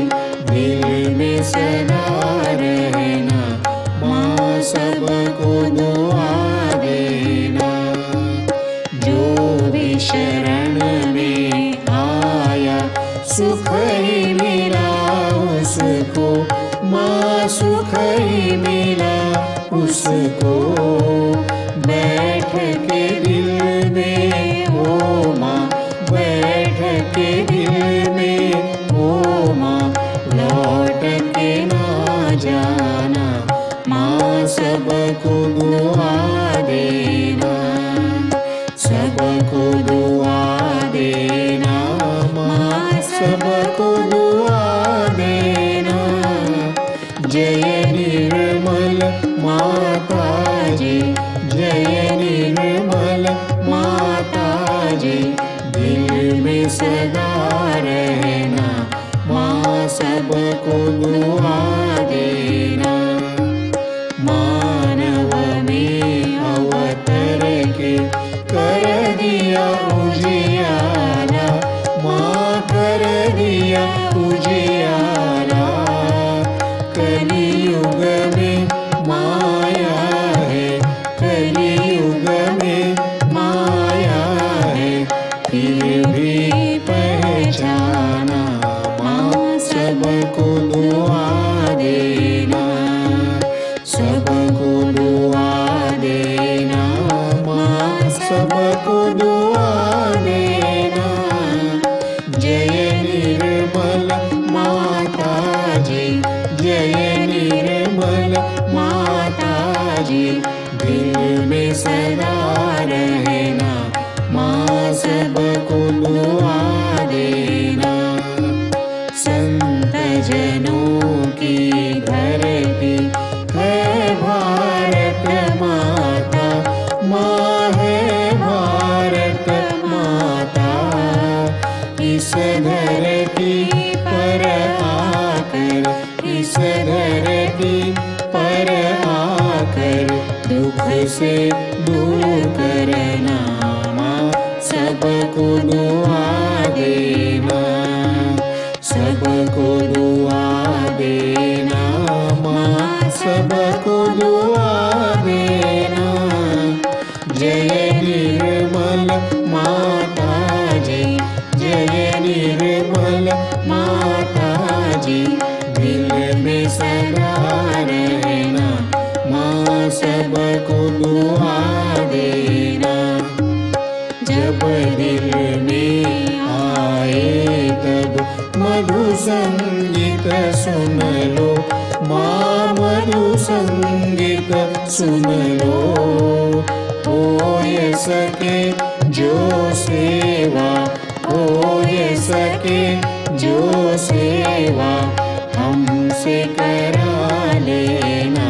दिल में सदा रहना माँ, सबको दुआ देना। जो भी शरण में आया सुख ही मिला उसको माँ, सुख ही मिला उसको। बैठ के दिल में ओ माँ, बैठ के दिल में ओ माँ। लौट के ना जाना माँ, सबको दुआ देना, सबको दुआ देना माँ, सबको दुआ देना। जय निर्मल माता जी, जय निर्मल माता जी। दिल में सदा रहना माँ, सबको दुआ देना। मानव में अवतर के कर दिया उजियारा माँ, कर दिया उजियारा। दिल में सदा रहना, माँ सबको दुआ देना। संत जनों की धरती है भारत माता, माँ है भारत माता। इस धरती पर आकर, इस धरती पर आकर दुख से दूर करना, माँ सबको दुआ देना, सबको दुआ देना, माँ सबको दुआ देना। जय निर्मल माताजी, जय निर्मल माताजी। दिल में सदा रहना, माँ सबको दुआ देना। जब दिल में आए तब मधु संगीत सुन लो, माँ मधु संगीत सुन लो। हो ये सके जो सेवा, हो ये सके जो सेवा हमसे करा लेना,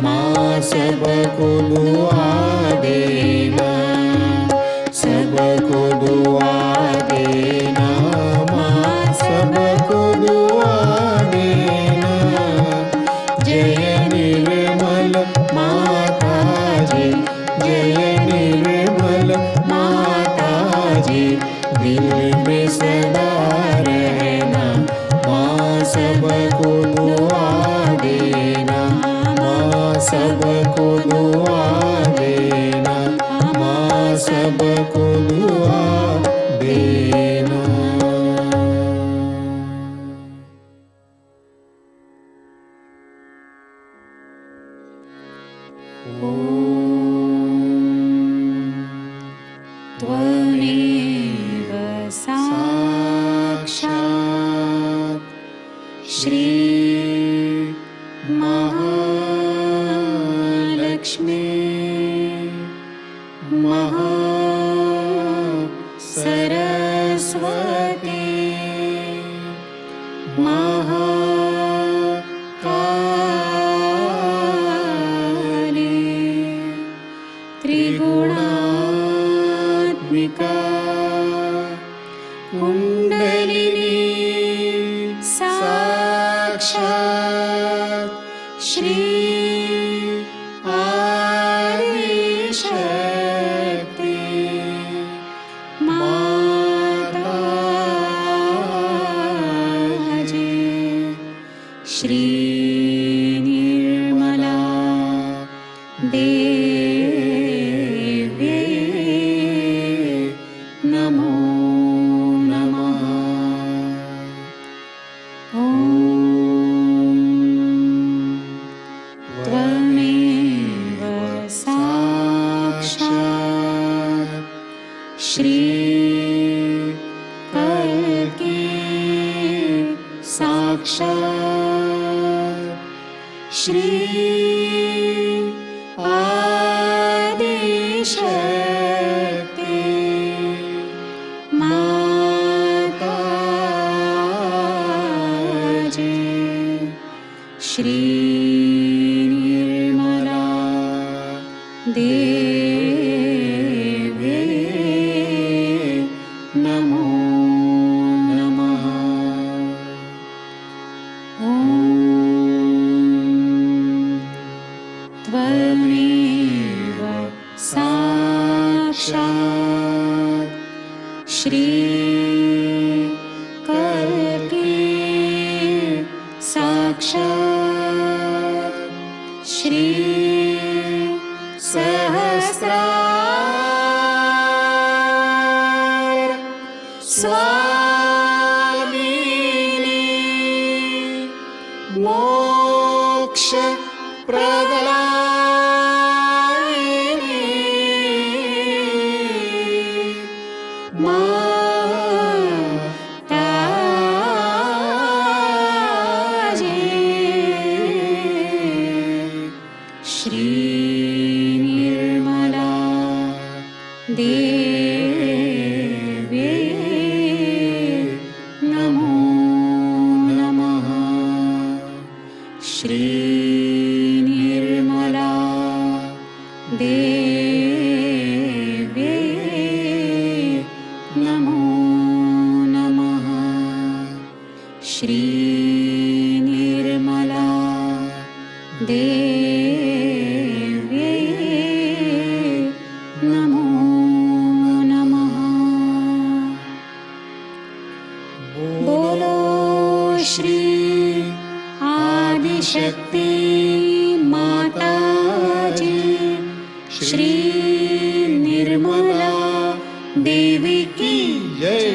माँ सबको दुआ देना, सबको दुआ देना, माँ सबको दुआ देना। जय निर्मल माताजी, जय निर्मल माताजी। दिल में सदा रहना, माँ सबको दुआ देना, माँ सबको दुआ देना, माँ सबको दुआ देना। त्वमेव साक्षात् श्री महालक्ष्मी महासरस्वती महाकाली त्रिगुणात्मिका कुण्डलिनी साक्षात् श्री आदिशक्ति माताजी। श्री निर्मला देवी नमो नमः। ॐ त्वमेव साक्षात् श्री कल्की साक्षात् श्री आदिशक्ति माताजी। श्री निर्मला देवी नमो नमः। ॐ त्वमेव साक्षात् श्री कल्की साक्षात् श्री सहस्रार स्वामिनी मोक्ष प्रदायिनी माताजी। श्री देव्ये नमो नमः। श्री निर्मला देव्ये नमो नमः। श्री निर्मला देव्ये नमो नमः। बोलो श्री आदिशक्ति माताजी श्री निर्मला देवी की जय।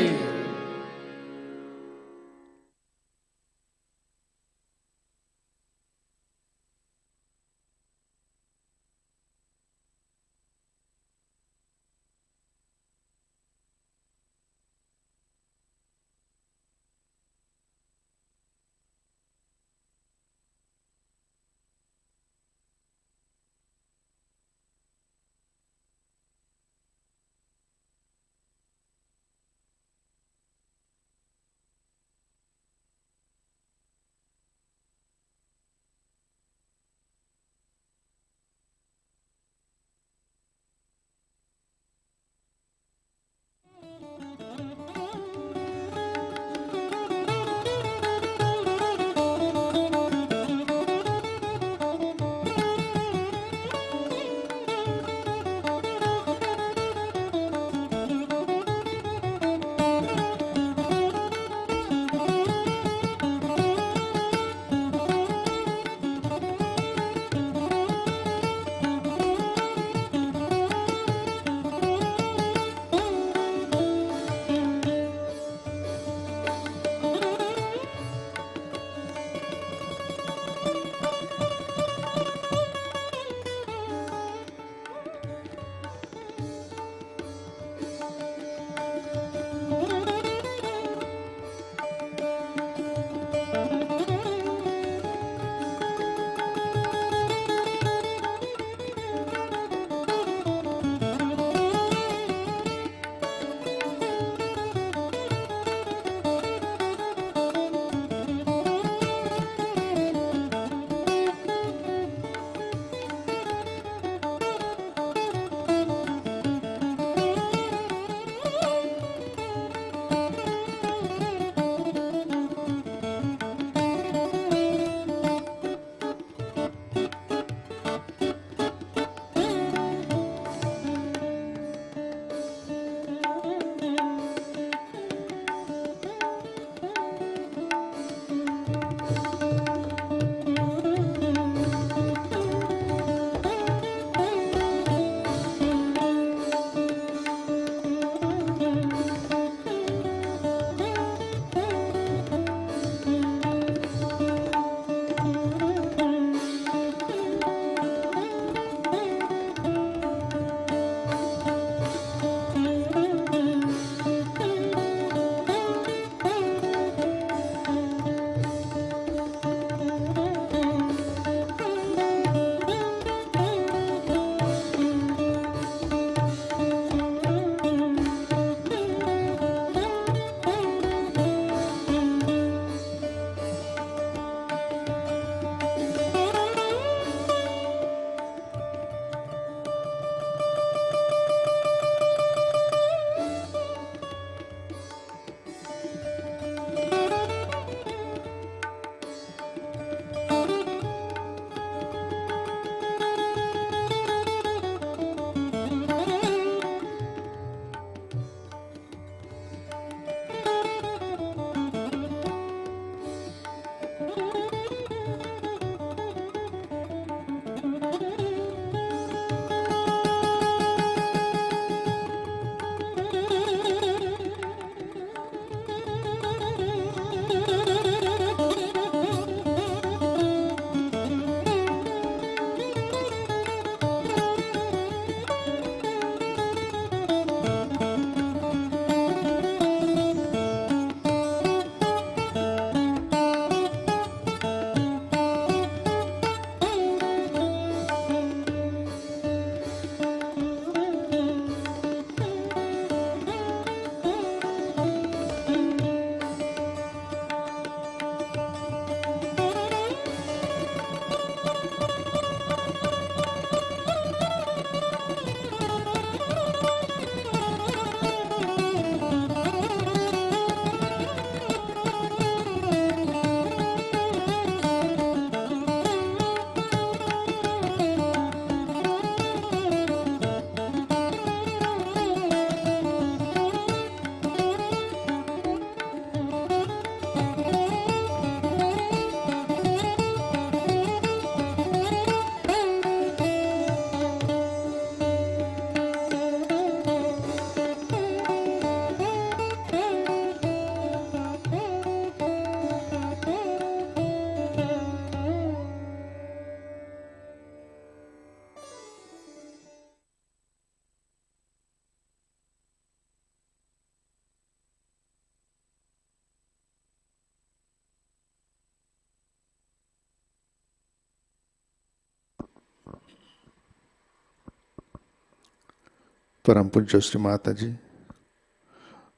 परम पूज्य श्री माता जी,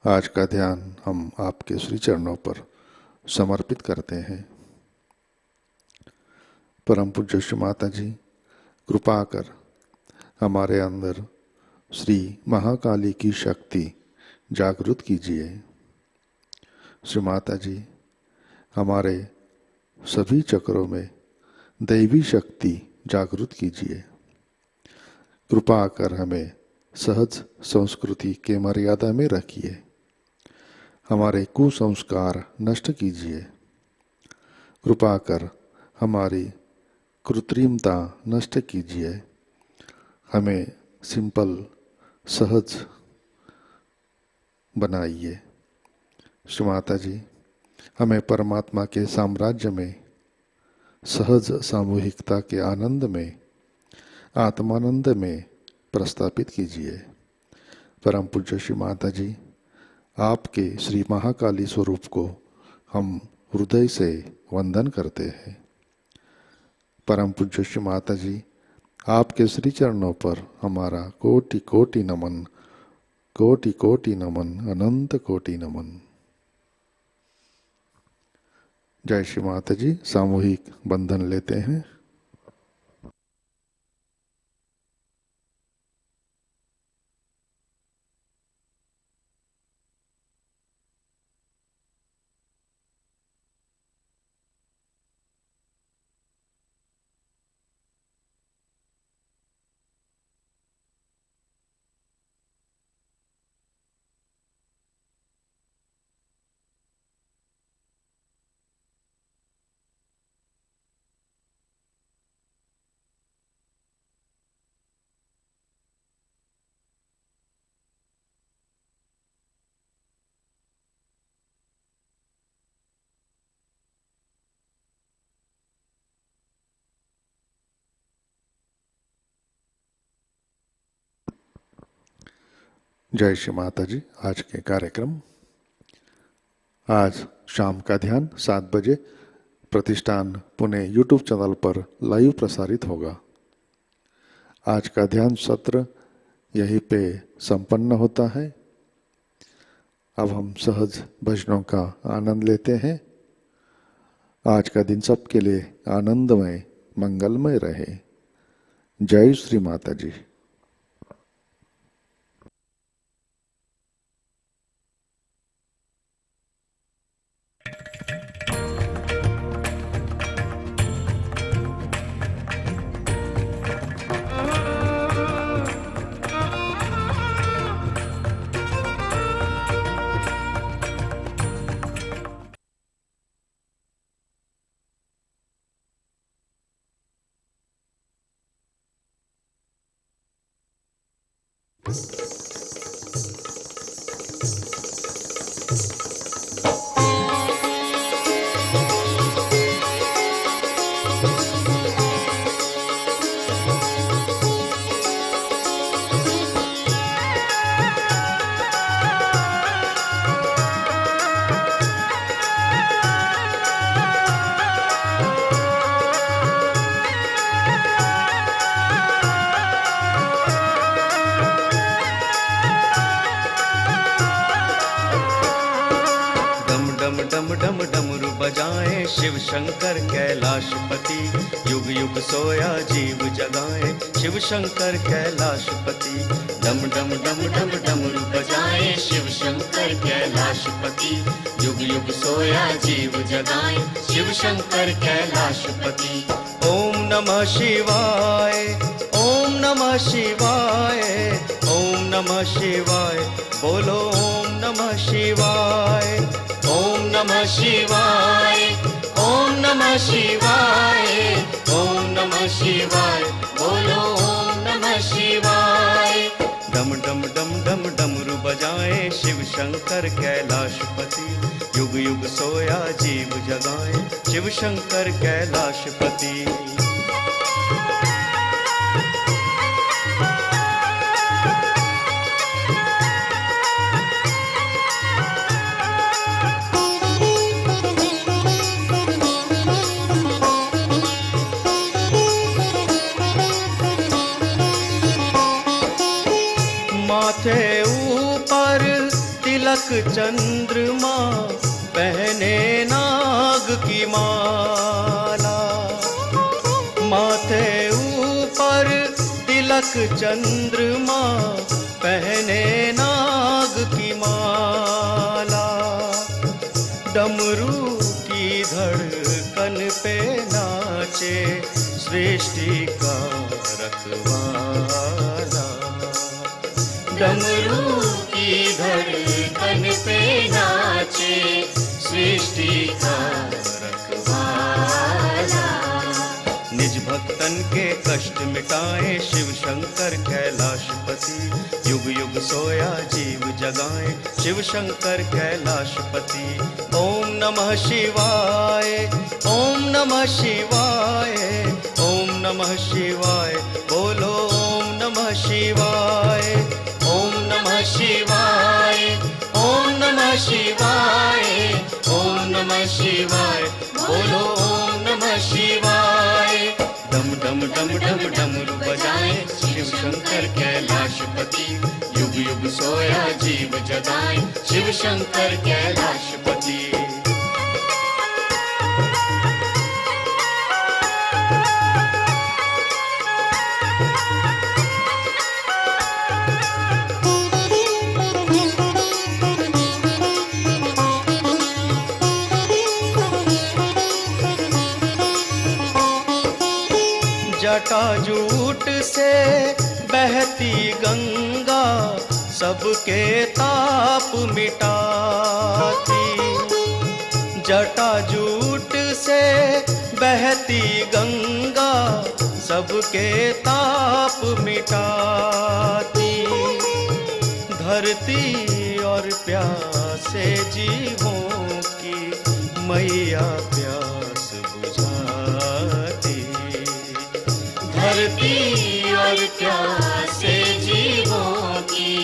आज का ध्यान हम आपके श्री चरणों पर समर्पित करते हैं। परम पूज्य श्री माता जी, कृपा कर हमारे अंदर श्री महाकाली की शक्ति जागृत कीजिए। श्री माता जी, हमारे सभी चक्रों में दैवी शक्ति जागृत कीजिए। कृपा कर हमें सहज संस्कृति के मर्यादा में रखिए। हमारे कुसंस्कार नष्ट कीजिए। कृपा कर हमारी कृत्रिमता नष्ट कीजिए। हमें सिंपल सहज बनाइए। श्री माता जी, हमें परमात्मा के साम्राज्य में सहज सामूहिकता के आनंद में, आत्मानंद में प्रस्थापित कीजिए। परम पूज्य श्री माता जी, आपके श्री महाकाली स्वरूप को हम हृदय से वंदन करते हैं। परम पूज्य श्री माता जी, आपके श्री चरणों पर हमारा कोटि कोटि नमन, कोटि कोटि नमन, अनंत कोटि नमन। जय श्री माता जी। सामूहिक बंधन लेते हैं। जय श्री माता जी। आज के कार्यक्रम, आज शाम का ध्यान 7 बजे प्रतिष्ठान पुणे यूट्यूब चैनल पर लाइव प्रसारित होगा। आज का ध्यान सत्र यहीं पे संपन्न होता है। अब हम सहज भजनों का आनंद लेते हैं। आज का दिन सबके लिए आनंदमय, मंगलमय रहे। जय श्री माता जी। शिव शंकर कैलाशपति, युग युग सोया जीव जगाए। शिव शंकर कैलाशपति, डम डम डम डम डमरू बजाए। शिव शंकर कैलाशपति, युग युग सोया जीव जगाए। शिव शंकर कैलाशपति। ओम नमः शिवाय, ओम नमः शिवाय, ओम नमः शिवाय। बोलो ओम नमः शिवाय, ओम नमः शिवाय, ओम नमः शिवाय, ओम नमः शिवाय। बोलो ओम नमः शिवाय। डम डम डम डम डमरू बजाए। शिव शंकर कैलाशपति, युग युग सोया जीव जगाए। शिव शंकर कैलाशपति। तिलक चंद्रमा पहने नाग की माला, माथे ऊपर तिलक चंद्रमा पहने नाग की माला, डमरू की धड़कन पे नाचे सृष्टि का रखवाला, डमरू की धड़कन पे नाचे सृष्टि का रखवाला। निज भक्तन के कष्ट मिटाए शिव शंकर कैलाशपति, युग युग सोया जीव जगाए शिव शंकर कैलाशपति। ओम नमः शिवाय, ओम नमः शिवाय, ओम नमः शिवाय, बोलो ओम नमः शिवाय, ओम नमः शिवाय, ओम नमः शिवाय, ओम नमः शिवाय, बोलो ओम नमः शिवाय। डम डम डम डम डमरू बजाए शिव शंकर कैलाशपति, युग युग सोया जीव जगाए शिव शंकर कैलाशपति। जटाजूट से बहती गंगा सबके ताप मिटाती, जटाजूट से बहती गंगा सबके ताप मिटाती, धरती और प्यासे जीवों की मैया प्यास बुझाती, धरती और प्यासे जीवों की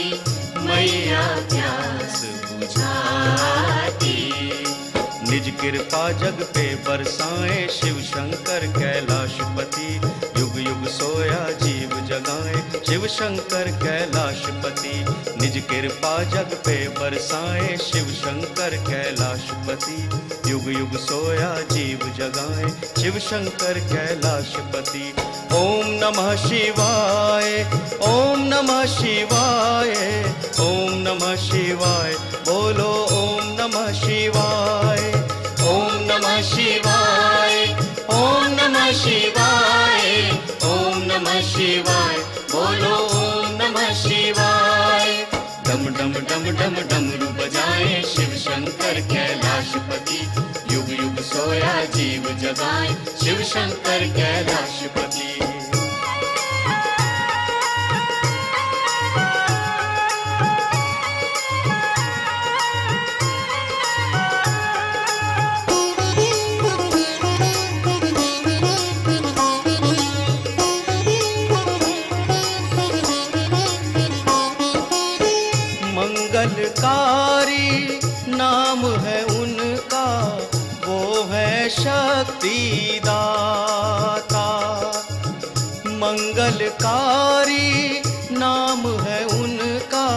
मैया प्यास बुझाती। निज कृपा जग पे बरसाए शिव शंकर कैलाशपति, युग युग सोया जीव जगाए शिव शंकर कैलाशपति। निज कृपा जग पे बरसाए शिव शंकर कैलाशपति, युग युग सोया जीव जगाए शिव शंकर कैलाशपति। ओम नमः शिवाय, ओम नमः शिवाय, ओम नमः शिवाय, बोलो ओम नमः शिवाय, ओम नमः शिवाय, ओम नमः शिवाय, ओम नमः शिवाय, बोलो ओम नमः शिवाय। डम डम डम डम डमरू बजाए शिव शंकर कैलाशपति, युग युग सोया जीव जगाए शिव शंकर कैलाशपति। मंगलकारी नाम है उनका, वो है शक्ति दाता। मंगलकारी नाम है उनका,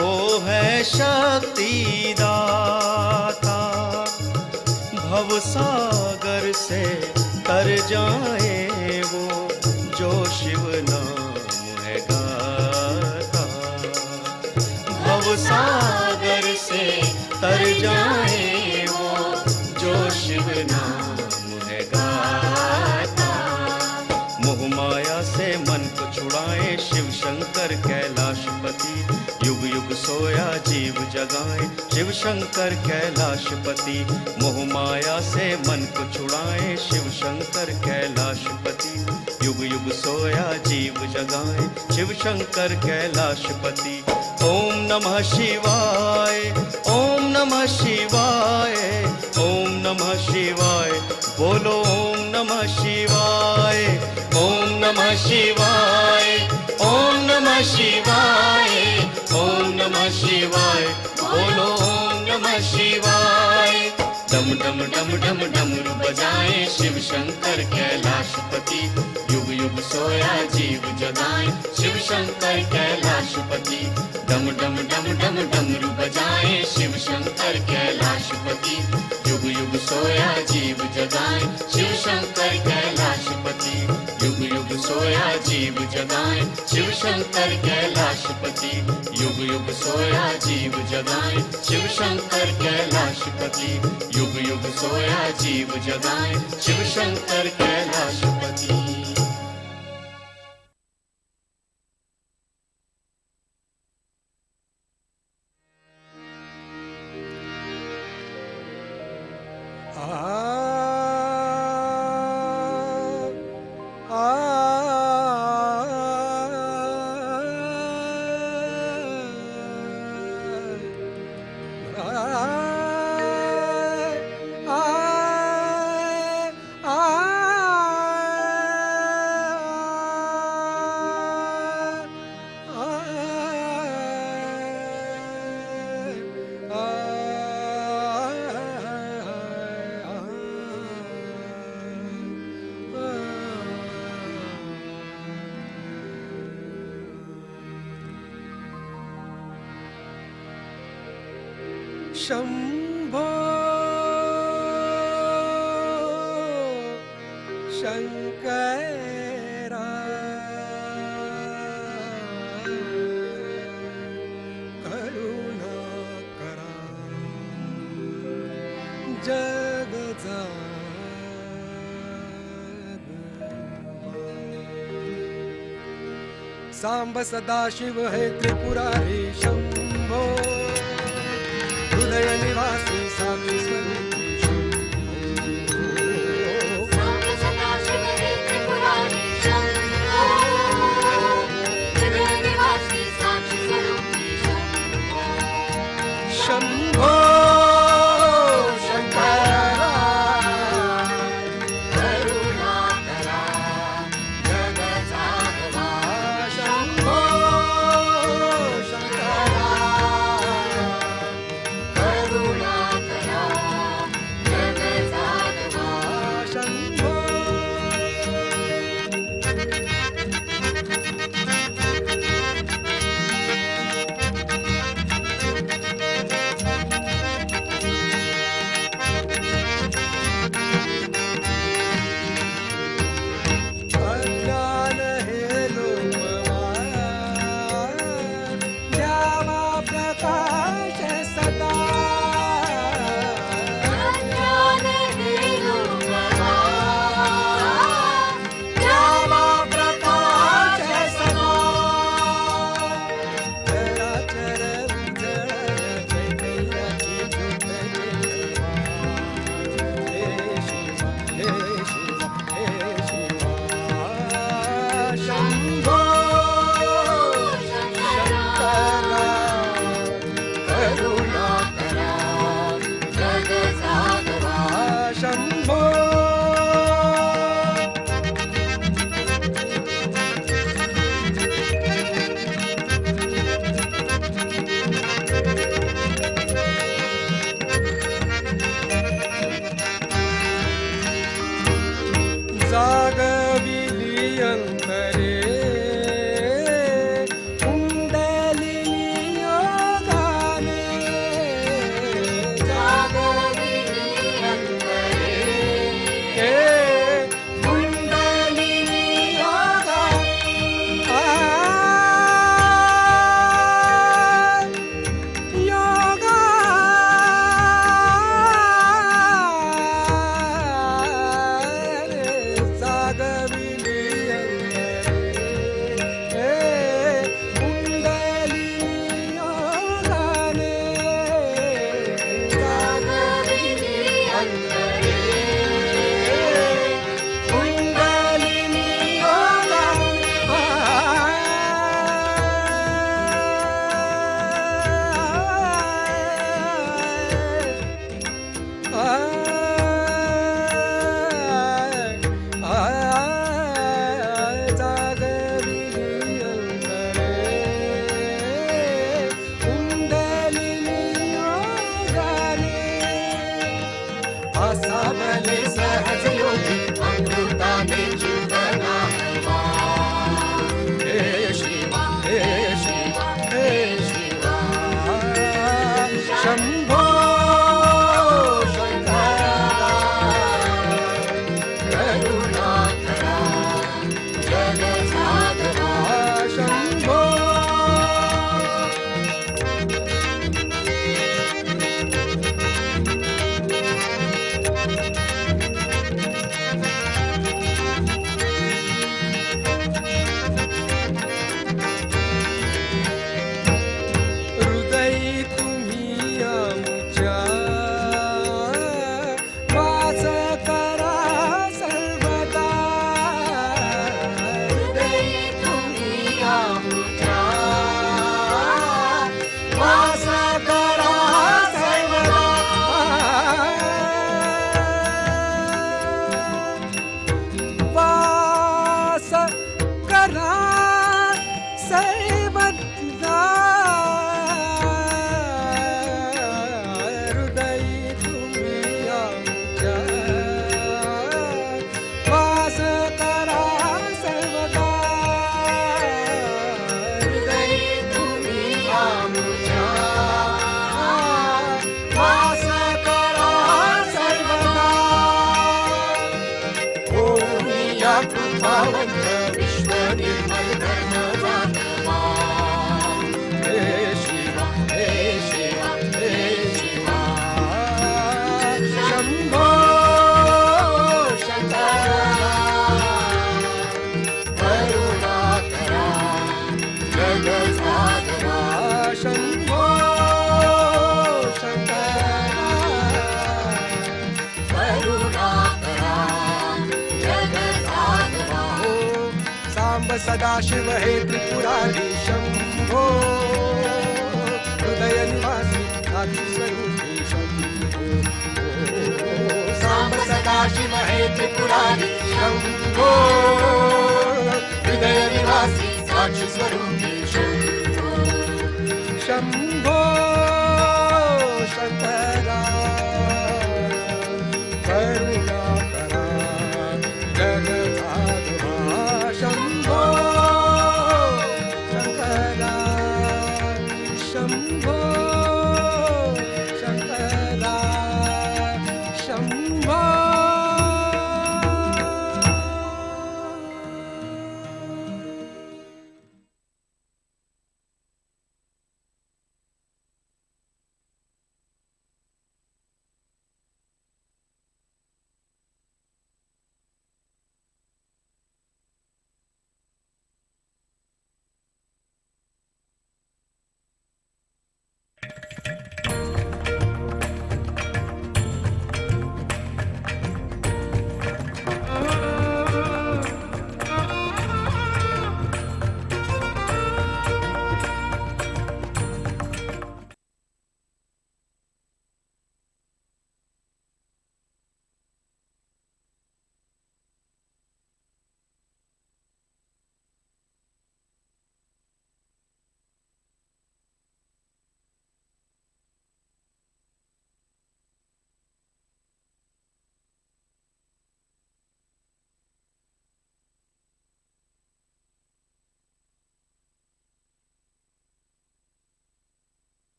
वो है शक्ति दाता। भवसागर से तर जाए वो जो शिव नाम है गाता, भवसागर से तर जाए वो जो शिव नाम है गाता। मोह माया से मन को छुड़ाए शिव शंकर कैलाशपति, युग युग सोया जीव जगाए शिव शंकर कैलाशपति। मोह माया से मन को छुड़ाए शिव शंकर कैलाशपति, युग युग सोया जीव जगाए शिव शंकर कैलाशपति। ओम नमः शिवाय, ओम नमः शिवाय, ओम नमः शिवाय, बोलो ओम नमः शिवाय, ओम नमः शिवाय, ओम नमः शिवाय, ओम नमः शिवाय, बोलो ओम नमः शिवाय। डम डम डम डम डमरू बजाएं शिव शंकर कैलाशपति, युग युग सोया जीव जगाएं शिव शंकर कैलाशपति। डम डम डम डम डमरू बजाएं शिव शंकर कैलाशपति, युग युग सोया जीव जगाएं शिव शंकर कैलाशपति, युग युग सोया जीव जगाएं शिव शंकर कैलाशपति, युग युग सोया जीव जगाएं शिव शंकर कैलाशपति, युग युग सोया जीव जगाएं शिव शंकर कैलाशपति। शंभो शंकरा करुणा करा जग सांब सदाशिव है त्रिपुरारी शंभो हृदय निवासी साक्षी स्वरूपी सांब सदाशिव हे त्रिपुरारी शंभो, हृदय निवासी साक्षी स्वरूपी शंभो शंकरा करुणा करा जग जागवा। शंभो शंकरा करुणा करा आमच्या वास करा सर्वदा वास करा सर्वदा हृदय तुम्ही आमच्या वास करा सर्वदा हृदय तुम्ही आमच्या वास करा सर्वदा ओमी या कृपावंत विश्व निर्मल धर्म जातवा हे शिवा हे शिवा हे शिवा शंभो शंकरा करुणाकरा जगजागरा शंभो शंकरा करुणाकरा जगजागरा सांब सदाशिव हे त्रिपुरारी शंभो हृदय निवासी नाथी स्वरूपी शंभो सांब सदाशिव हे त्रिपुरारी शंभो हृदय निवासी साक्षी स्वरूपी शंभो शंभो